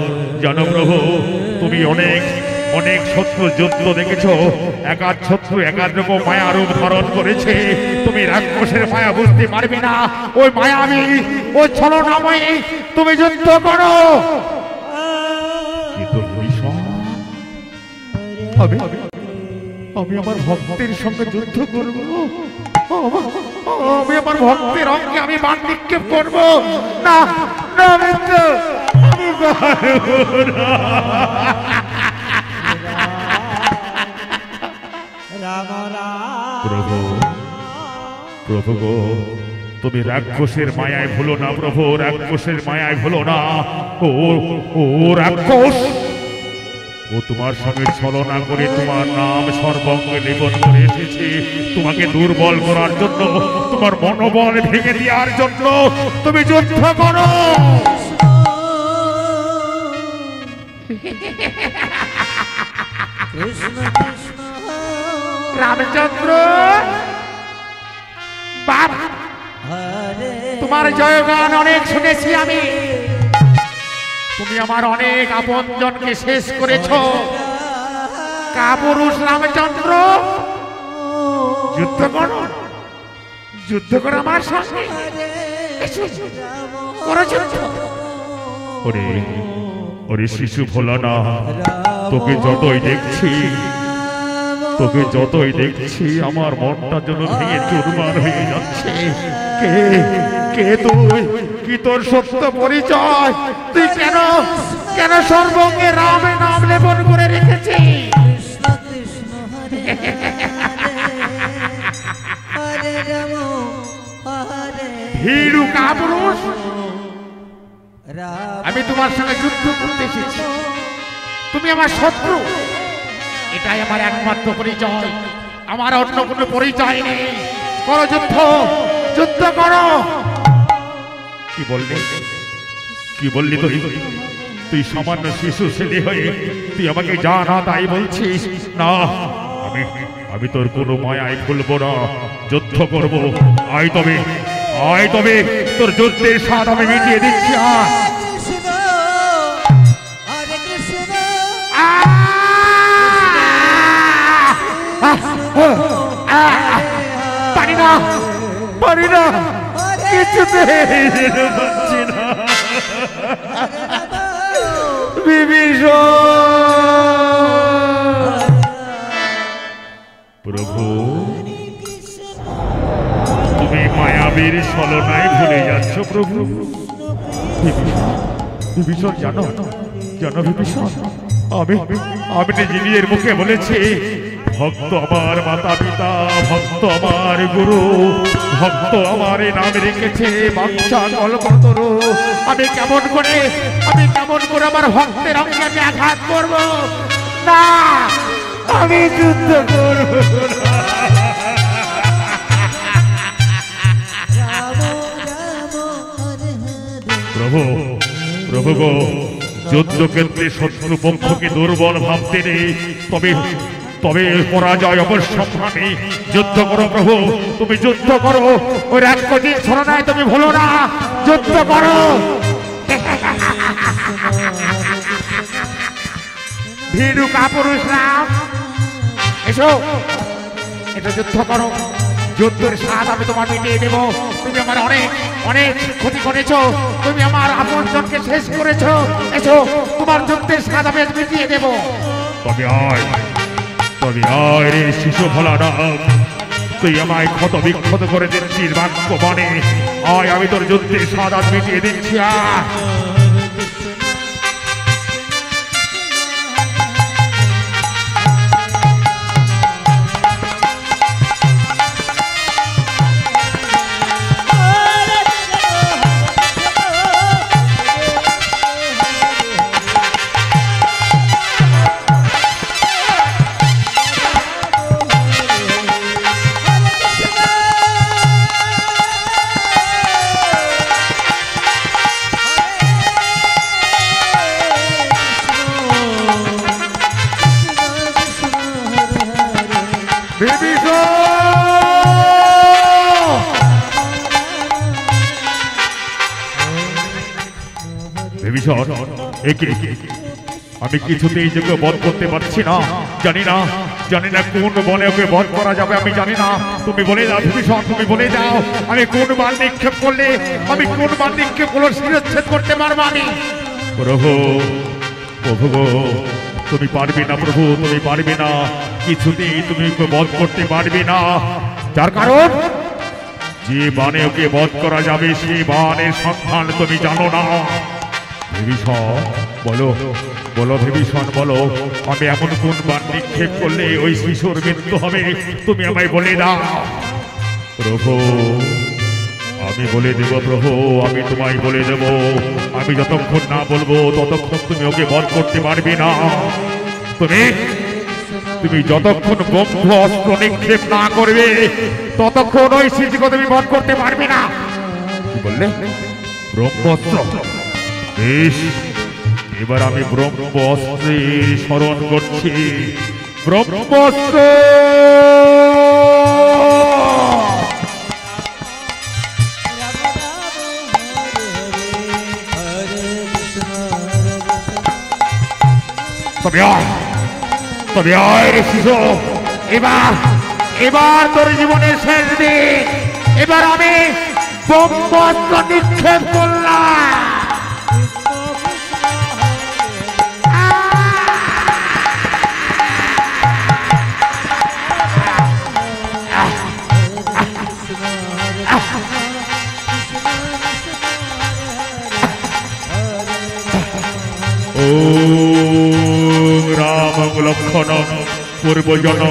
জানো প্রভু, তুমি অনেক শত্রু যুদ্ধ দেখেছো। একাধ শত্রু একাধ রকম মায়া রূপ ধারণ করেছে। তুমি রাক্ষসের মায়া বুঝতে পারবে না। ওই মায়াবী, ওই ছলনাময়ী, তুমি যুদ্ধ করো। কিন্তু আমি আমার ভক্তের সঙ্গে যুদ্ধ করব। আমি আমার ভক্তের অঙ্গে আমি বাণ নিক্ষেপ করব না। আমি প্রভু গো, তুমি রাক্ষসের মায়ায় ভুলো না প্রভু, রাক্ষসের মায়ায় ভুলো না। ও রাক্ষস, ও তোমার সঙ্গে ছলনা করে তোমার নাম সর্বঙ্গে লেপন করে এসেছে তোমাকে দুর্বল করার জন্য, তোমার মনোবল ভেঙে দেওয়ার জন্য। তুমি যুদ্ধ করো। রামচন্দ্র বাবা, তোমার জয়গান অনেক শুনেছি আমি। তুমি আমার অনেক আপনজনকে শেষ করেছো। কাপুরুষ রামচন্দ্র, যুদ্ধ করো, যুদ্ধ করো আমার সঙ্গে। ওরে শিশু ভোলানা, তোকে যতই দেখছি আমার মনটা যেন ভেঙে চুরমার হয়ে যাচ্ছে। কে তুই? কি তোর সত্য পরিচয়? তুই কেন সর্বঙ্গে রামের নাম লেপন করে রেখেছিস? ভীরু কাপুরুষ, আমি তোমার সঙ্গে যুদ্ধ করতে এসেছি। তুমি আমার শত্রু, এটাই আমার একমাত্র পরিচয়। আমার অন্য কোনো পরিচয় নেই। করো যুদ্ধ, যুদ্ধ করো। কি বললি তুই সামান্য শিশু ছেলে হয়ে তুই আমাকে যা না তাই বলছিস? না, আমি তোর কোনো মায়ায় ভুলবো না, যুদ্ধ করবো। আয় তবে তোর যুদ্ধের স্বাদ আমি মিটিয়ে দিচ্ছি। পারি না, কিছুতে পারছি না। বিভীষণ প্রভু তুমি মায়াবীর ছলনায় ভুলে যাচ্ছ প্রভু। বিভীষণ জানো জানো বিভীষণ, আমি আমি নিজের মুখে বলেছি ভক্ত আমার মাতা পিতা, ভক্ত আমার গুরু, ভক্ত আমার নাম রেখেছে বাঞ্ছা কল্পতরু। আমি কেমন করে আমার ভক্তের অঙ্গে আমি আঘাত করব না, আমি যুদ্ধ করব না। প্রভু প্রভু গো, যুদ্ধক্ষেত্রে শত্রুপক্ষকে দুর্বল ভাবতে নেই, তবে পরাজয় অবশ্যম্ভাবী। যুদ্ধ করো প্রভু, তুমি যুদ্ধ করো, ওই রাক্ষসীর ছলনায় তুমি ভুলো না, যুদ্ধ করো। ভীরু কাপুরুষ রাম, এসো, এটা যুদ্ধ করো। যুদ্ধের স্বাদ আমি তোমার মিটিয়ে দেব। তুমি আমার অনেক অনেক ক্ষতি করেছো, তুমি আমার আপনজনকে শেষ করেছো। এসো, তোমার যুদ্ধের স্বাদ আমি মিটিয়ে দেব। তবে আয় রে শিশু ভোলা রাম, তুই আমায় ক্ষত বিক্ষত করে দিচ্ছিস বাক্য মানে। আয়, আমি তোর যুদ্ধের স্বাদ আজ মিটিয়ে দিচ্ছি। আমি কিছুতেই যোগ্য বধ করতে পারছি না, জানি না কোন বলে ওকে বধ করা যাবে, আমি জানি না। তুমি বলে দাও বিভীষণ, তুমি বলে দাও আমি কোন বার নিক্ষেপ করলে শিরচ্ছেদ করতে পারবো আমি। প্রভু তুমি পারবে না প্রভু, তুমি পারবে না, কিছুতেই তুমি ওকে বধ করতে পারবে না। যার কারণ যে বানে ওকে বধ করা যাবে সেই বানের সন্ধান তুমি জানো না। বিভীষণ বলো বিভীষণ বলো, আমি এমন কোন বান নিক্ষেপ করলে ওই শিশুর মৃত্যু হবে, তুমি আমায় বলে দাও। প্রভু আমি বলে দেব প্রভু, আমি তোমায় বলে দেব। আমি যতক্ষণ না বলবো ততক্ষণ তুমি ওকে বধ করতে পারবে না। তুমি যতক্ষণ বন্ধ অস্ত্র নিক্ষেপ না করবে ততক্ষণ ওই শিশুকে তুমি বধ করতে পারবে না। কি বললে? ব্রহ্মাস্ত্র। বেশ, এবার আমি ব্রহ্মাস্ত্রের স্মরণ করছি। ব্রহ্মাস্ত্র। তবে আয় শিশু, এবার তোর জীবনের শেষ দিন। এবার আমি ব্রহ্মাস্ত্র নিক্ষেপ করলাম। লক্ষণ পূর্বজন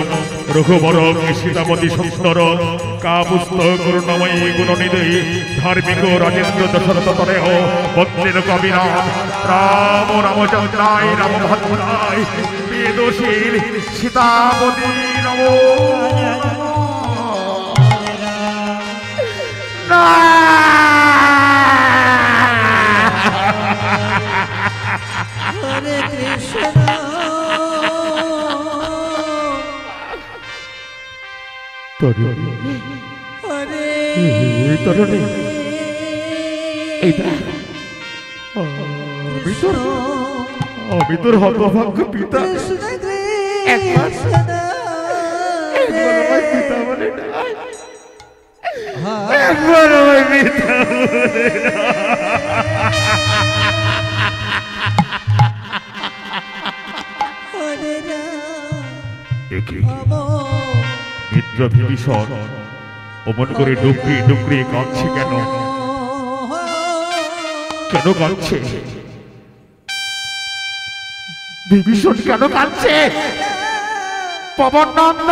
রঘুবর সীতাপতি সুন্দর কাপুস্তক করুণময়ী গুণনিধি ধার্মিক রাজেন্দ্র দশরথ তনেহ বন্দের কবিরাম রাম রামচন্দ্রায় রামভদ্রায় বেদশীল সীতাপতি নমো হরে কৃষ্ণ আমি তোর হতভাগ্য পিতা। পিতা বলে মিত্র বিভীষণ অমন করে ডুকরি ডুকরি কাঁদছে কেন? কেন কাঁদছে? বিভীষণ কেন কাঁদছে? পবন নন্দ,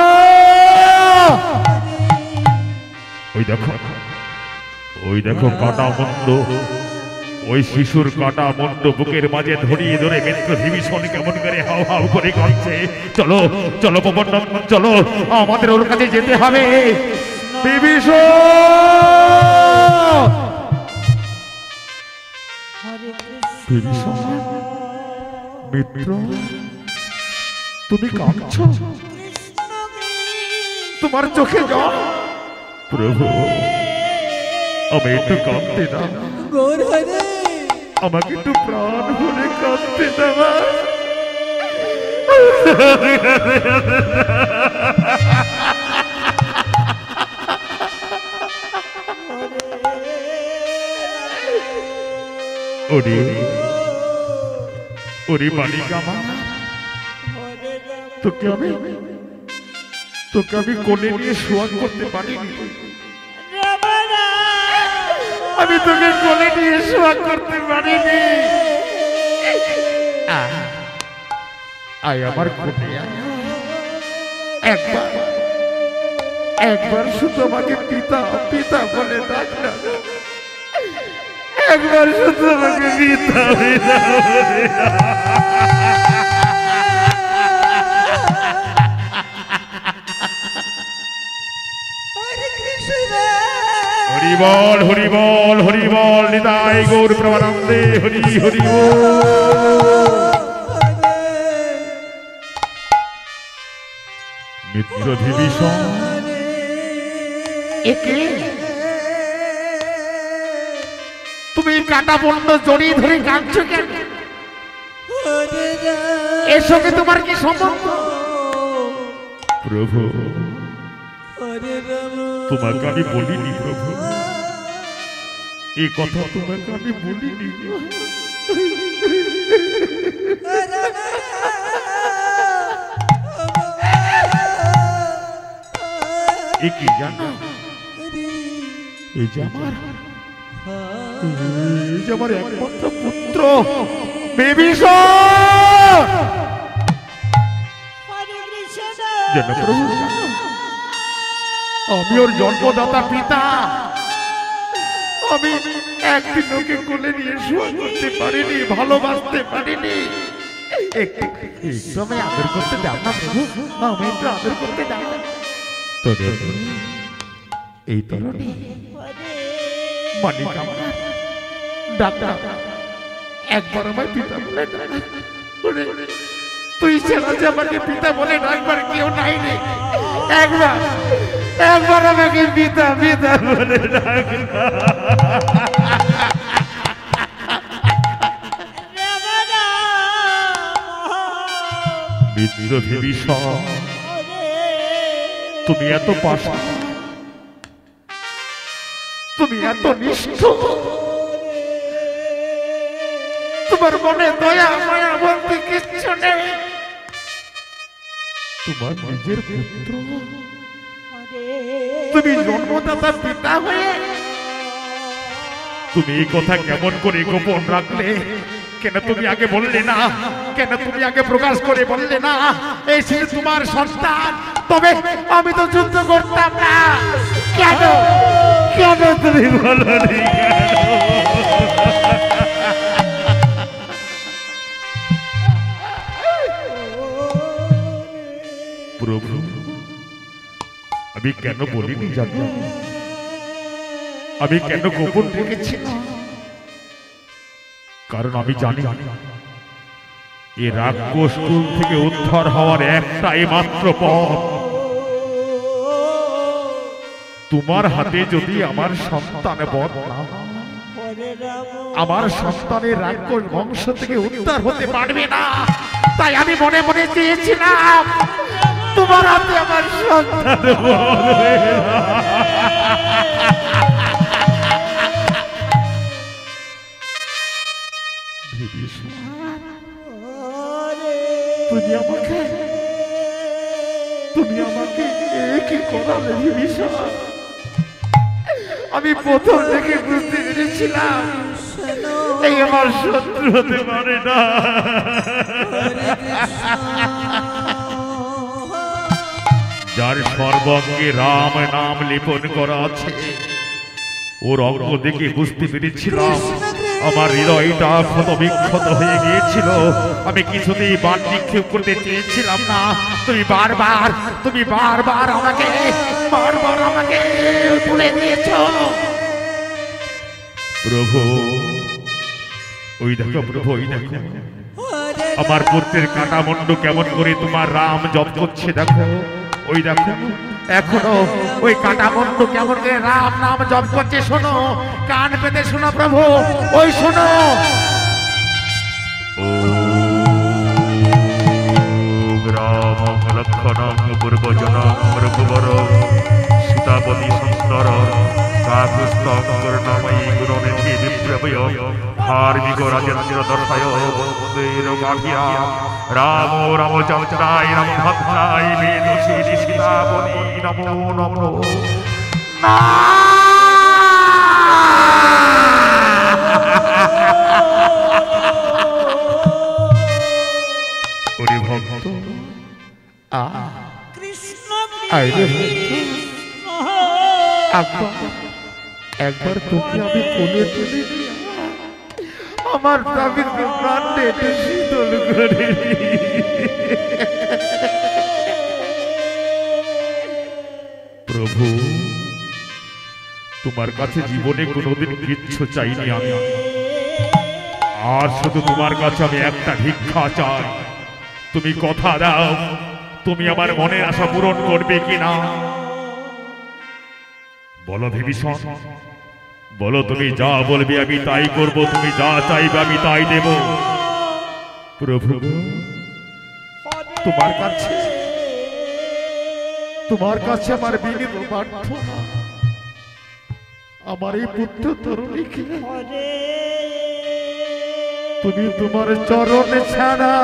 ওই দেখো কাটা মন্দ, ওই শিশুর কাটা মন্দ বুকের মাঝে ধরিয়ে ধরে মিত্র বিভীষণ কেমন করে হাও হাও করে কাঁদছে। চলো চলো পবন নন্দন, চলো আমাদের ওর কাছে যেতে হবে। বিভীষণ, বিভীষণ, মিত্র তুমি কাঁদছো? তোমার চোখে জল? প্রভু আমি একটু কাঁদতে দাও, আমাকে একটু প্রাণ ভরে কাঁদতে দেওয়া। ওরে ওরে বালিকা মা, তোকে আমি কোলে নিয়ে সোয়াগ করতে পারিনি। আমি তোকে কোলে নিয়ে সোয়াগ করতে পারিনি। আয় আমার কোলে আয়, একবার শুধু আমাকে পিতা পিতা বলে ডাক না, একবার শুধু আমাকে পিতা পিতা বলে হরিবল হরিবল হরিবল নিতাই গৌর প্রেমানন্দে হরি হরি মিত্র বিভীষণ, একে তুমি কাটা বন্ধ জড়িয়ে ধরে কাঁদছো কেন? এর সঙ্গে তোমার কি সম্পর্ক? প্রভু তোমাকে আমি বলিনি, প্রভু এই কথা তোমাকে আমি বলিনি। এ কি জানো, এই যে আমার একমাত্র পুত্র বিভীষণ। জানো প্রভু, আমি ওর জন্মদাতা পিতা, আমি একদিন ওকে কোলে নিয়ে শোয়া করতে পারিনি, ভালোবাসতে পারিনি। একটু আমি আদর করতে দাও না প্রভু, আমি একটু আদর করতে দাও। এই তরুণী মানিক আমার ডাক্তার, একবার আমায় পিতা বলে ডাক। তুই ছাড়া যে আমাকে পিতা বলে ডাকবার কেউ নাই রে, একবার আমাকে পিতা পিতা বলে ডাক। মিত্র বিভীষণ, তুমি এত পাষাণ, তুমি এত নিষ্ঠুর, তোমার মনে দয়া মায়া বলতে কিচ্ছু নেই। তোমার নিজের পুত্র, তুমি জন্মদাতা পিতা হয়ে তুমি এই কথা কেমন করে গোপন রাখলে? কেন তুমি আগে বললে না? কেন তুমি আগে প্রকাশ করে বললে না এই ছিল তোমার সন্তান? তবে আমি তো যুদ্ধ করতাম না। কেন কেন তুমি বলনি? প্রভু আমি কেন বলিনি জানো? আমি কেন গোপন রেখেছি? কারণ আমি জানি এই রাক্ষস কুল থেকে উদ্ধার হওয়ার একটাই মাত্র পথ। তোমার হাতে যদি আমার সন্তান বধ না, আমার সন্তানের রাক্ষস বংশ থেকে উদ্ধার হতে পারবে না। তাই আমি মনে মনে চেয়েছিলাম তোমার হাতে আমার সন্তান বধ হয়ে তুমি আমাকে কি করালে বিভীষণ? আমি প্রথম থেকে বুঝতে পেরেছিলাম এই আমার শত্রু হতে পারে না। যার সর্বঙ্গে রাম নাম লেপন করা আছে, ওর অঙ্গ দেখে বুঝতে পেরেছিলাম আমার হৃদয়টা ক্ষত বিক্ষত হয়ে গিয়েছিল। আমি কিছুতেই বাণ নিক্ষেপ করতে চেয়েছিলাম না। তুমি বারবার আমাকে ভুলে দিয়েছ। প্রভু ওই দেখো, প্রভু ওই দেখো, আমার পুত্রের কাটা মুন্ড কেমন করে তোমার রাম জপ করছে। দেখো, ওই দেখো, এখনো ওই কাটা মুন্ড কেমন করে রাম নাম জপ করছে। শোনো, কান পেতে শোনো প্রভু, ওই শোনো। রাম লক্ষণং পূর্বজনং রঘুবর সীতাপতি সুন্দর কাকুস্তং করুণাময়ী গুণনিধি বিপ্রভয় ধার্মিক রাজেন্দ্র দর্শয় বন্দের গাঠিয়া রাম রামচন্দ্রায় রামভদ্রায় বেদসী সীতাপতি নমো নমো। ওরে ভক্ত, একবার তোকে আমি কোলে তুলে আমার দাবিকে প্রাণ নেটে শীতল করে। প্রভু তোমার কাছে জীবনে কোনোদিন কিচ্ছু চাইনি আমি, আর শুধু তোমার কাছে আমি একটা ভিক্ষা চাই। তুমি কথা দাও, তুমি আমার মনের আশা পূরণ করবে কিনা? বলো বিভীষণ, বলো, তুমি যা বলবে আমি তাই করব, তুমি যা চাইবে আমি তাই দেব। প্রভু তোমার কাছে আমার বিনীত প্রার্থনা, আমার এই পুত্র তরুণীকে তুমি তোমার চরণে ছাড়া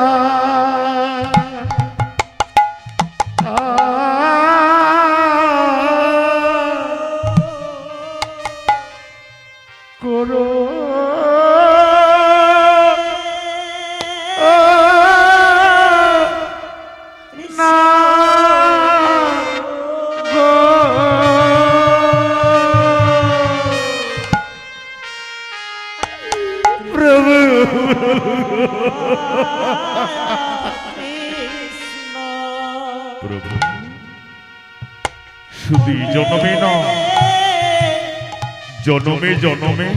করো না গো। প্রভু প্রভু শুধু জন্মে না, জনমে জনমে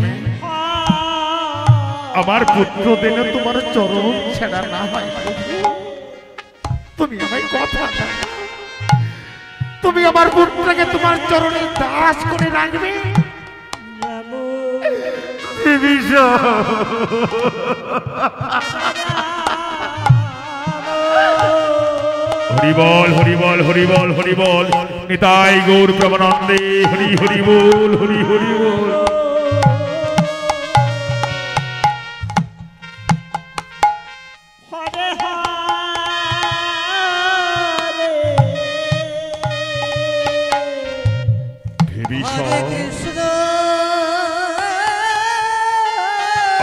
আমার পুত্র দিনে তোমার চরণ ছেড়া না হয়। তুমি আমায় কথা দাও, তুমি আমার পুত্রকে তোমার চরণে দাস করে রাখবে। হরিবল হরিবল হরিবল হরিবল নিতাই গৌর প্রমানন্দে হরি হরি বল, হরি হরি বল।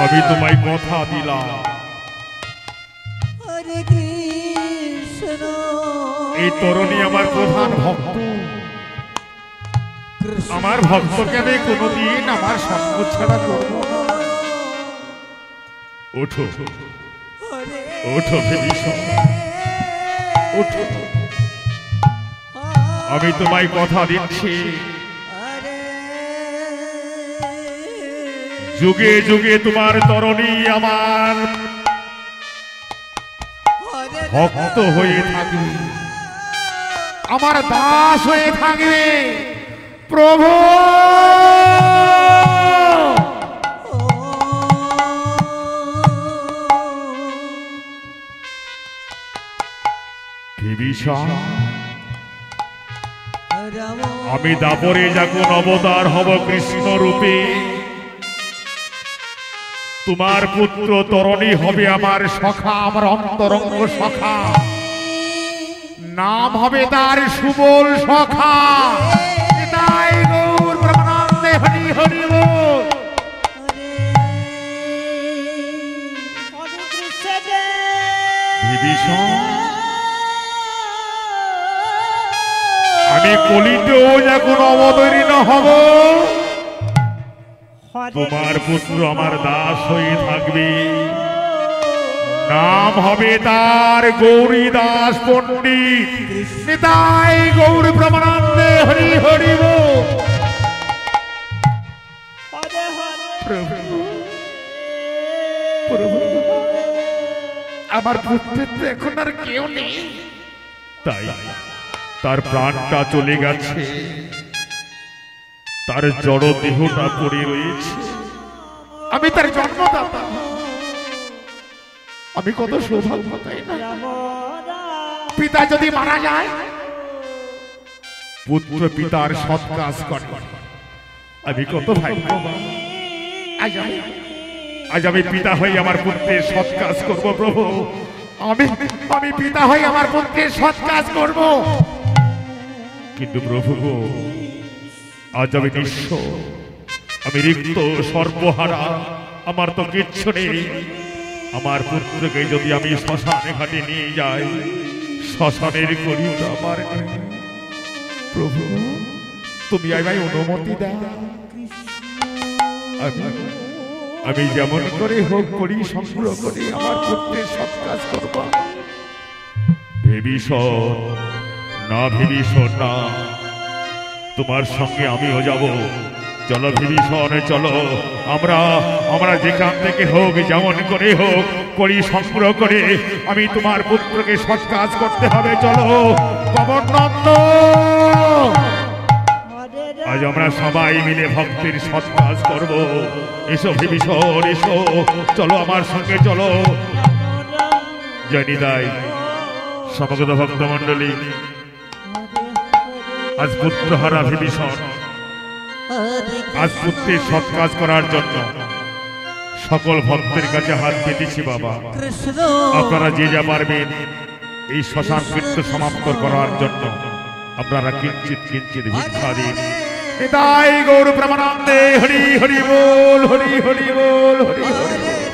আমি তোমায় কথা দিলাম, এই তরুণী আমার প্রধান ভক্ত। আমার ভক্তকে আমি কোনোদিন আমার সঙ্গ ছাড়া করব না। ওঠো ওঠো বিভীষণ, ওঠো। আমি তোমায় কথা দিচ্ছি, যুগে যুগে তোমার তরুণী আমার ভক্ত হয়ে থাকবে, আমার দাস হয়ে থাকবে। প্রভু বিভীষণ, আমি দাপরে যখন অবতার হব কৃষ্ণ রূপে, তোমার পুত্র তরণী হবে আমার সখা, আমার অন্তরঙ্গ সখা। নাম হবে তার সুবল সখা। নিতাই গৌর ব্রহ্মানন্দে হরি হরি বল। বিভীষণ, আমি কলিতেও যখন অবতীর্ণ হব, তোমার পুত্র আমার দাস হয়ে থাকবে। নাম হবে তার গৌরী দাস পণ্ডিত। নিতাই গৌর ব্রহ্মানন্দে হরি হরি বল। প্রভু, প্রভু, আমার পুত্রের তো এখন আর কেউ নেই, তাই তার প্রাণটা চলে গেছে, তার জড় দেহটা পড়ে রয়েছে। আমি তার জন্মদাতা, আমি কত সৌভাগ্য, তাই না? পিতা যদি মারা যায়, পুত্র পিতার সৎ কাজ করে, আমি কত ভাগ্যবান। আজ আমি পিতা হয়ে আমার পুত্রের সৎ কাজ করবো প্রভু। আমি পিতা হয়ে আমার পুত্রের সৎ কাজ করব। কিন্তু প্রভু, আজ আমি নিঃস্ব, আমি রিক্ত, সর্বহারা, আমার তো কিচ্ছু নেই। আমার পুত্রকে যদি আমি শ্মশানে ঘাটে নিয়ে যাই, শ্মশানের করি আমার নেই। প্রভু, তুমি আমায় অনুমতি দাও। আমি যেমন করে হোক করি সংগ্রহ করি আমার পুত্রের সৎ কাজ করব। বিভীষণ, না বিভীষণ না, তোমার সঙ্গে আমিও যাব। চলো বিভীষণ, চলো, আমরা যেখান থেকে হোক, যেমন করে হোক করি সংগ্রহ করে আমি তোমার পুত্রকে সৎ কাজ করতে হবে। চলো পবননন্দ, আজ আমরা সবাই মিলে ভক্তের সৎ কাজ করব। এসো বিভীষণ, এসো, চলো আমার সঙ্গে চলো। জয় নিতাই। সমগ্র ভক্ত মন্ডলী, আজ পুত্রহারা বিভীষণ আজ পুত্রের সৎ কাজ করার জন্য সকল ভক্তের কাছে হাত পেতেছি। বাবা, আপনারা যে যা পারবেন এই শ্মশান কীর্তন সমাপ্ত করার জন্য আপনারা কিঞ্চিত কিঞ্চিত ভিক্ষা দিন। নিতাই গৌর ব্রহ্মানন্দে হরি হরি বল, হরি হরি বল, হরি হরি বল।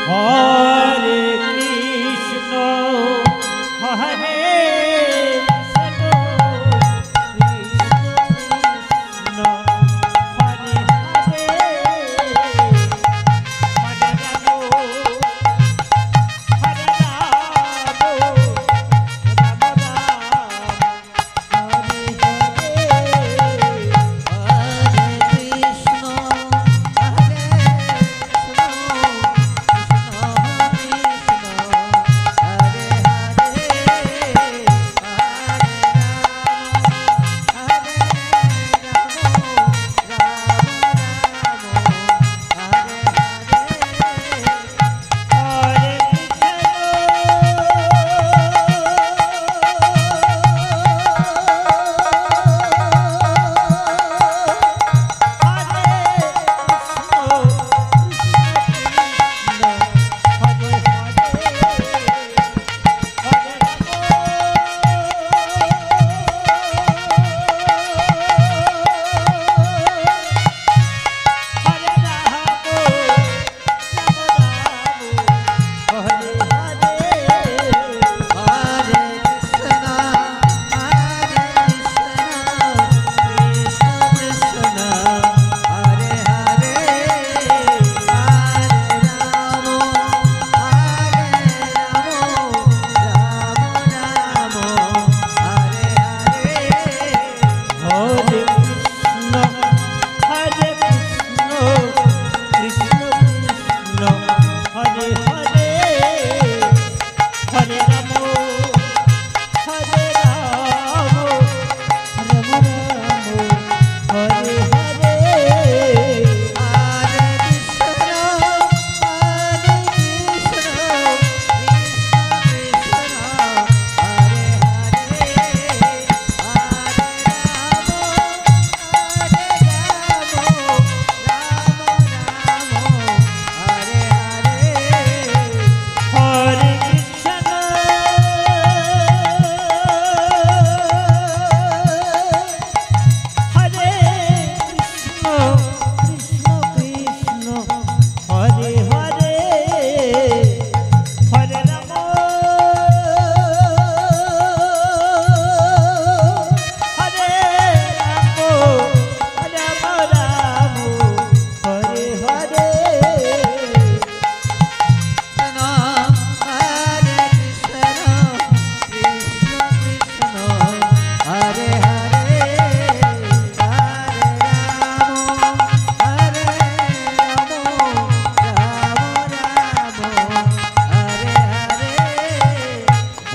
হরে কৃষ্ণ হরে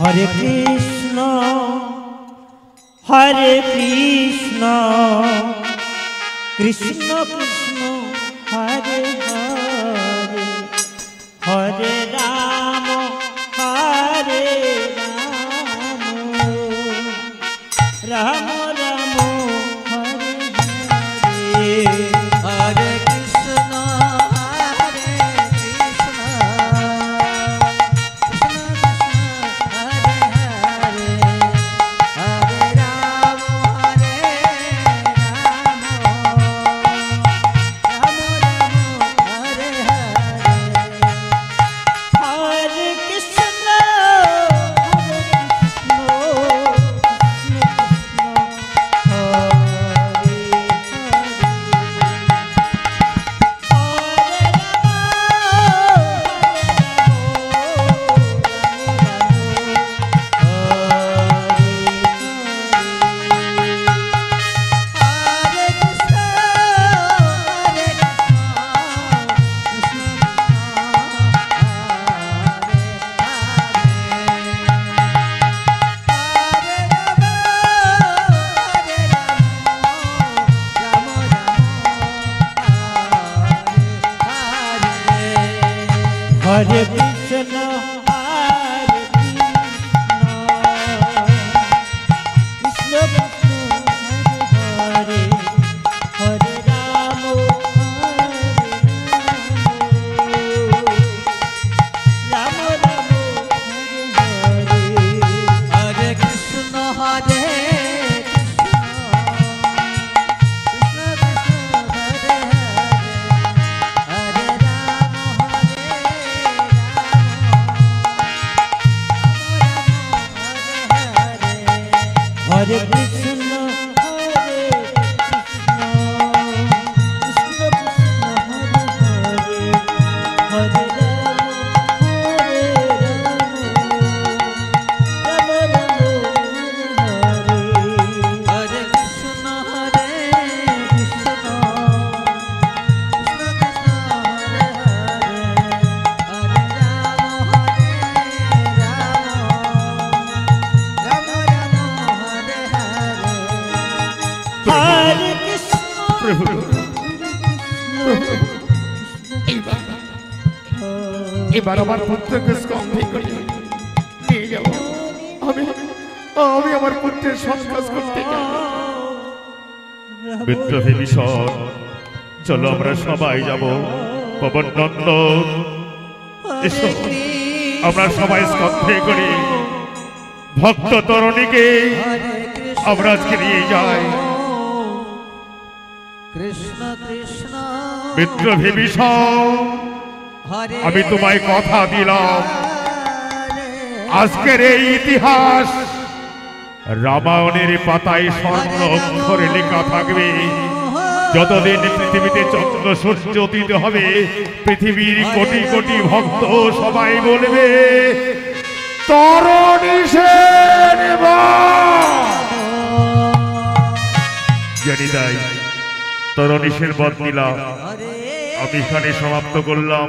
হরে কৃষ্ণ হরে কৃষ্ণ কৃষ্ণ কৃষ্ণ হরে হরে হরে রাম হরে রাম রাম হরে হরে হরে কৃষ্ণ হরে কৃষ্ণ হরে কৃষ্ণ হরে কৃষ্ণ কৃষ্ণ হরে হরে রাম রাম রাম হরে হরে কৃষ্ণ হরে হরে কৃষ্ণ হরে কৃষ্ণ কৃষ্ণ কৃষ্ণ হরে হরে হরে রাম রাম রাম রাম হরে হরে হরে কৃষ্ণ হরে কৃষ্ণ কৃষ্ণ কৃষ্ণ হরে হরে হরে রাম রাম রাম হরে হরে হরে কৃষ্ণ প্রভু এবার আমার পুত্রকে স্কন্ধে করে নিয়ে যাব। আমি আমি আমার পুত্রের সংস্কার করতে যাব। মিত্র বিভীষণ, চলো আমরা সবাই যাব। পবন নন্দন, এসো আমরা সবাই স্কন্ধে করি ভক্ত তরণীকে আমরা আজকে নিয়ে যাই। কৃষ্ণ কৃষ্ণ মিত্র বিভীষণ, হরে আমি তোমায় কথা দিলাম আজকের এই ইতিহাস রামায়ণের পাতায় স্বর্ণ অক্ষরে লেখা থাকবে। যতদিন পৃথিবীতে চন্দ্র সূর্য উদিত হবে, পৃথিবীর কোটি কোটি ভক্ত সবাই বলবে তরণী সেন জানি তাই তরণীশের বদ দিলাম। আমি এখানে সমাপ্ত করলাম।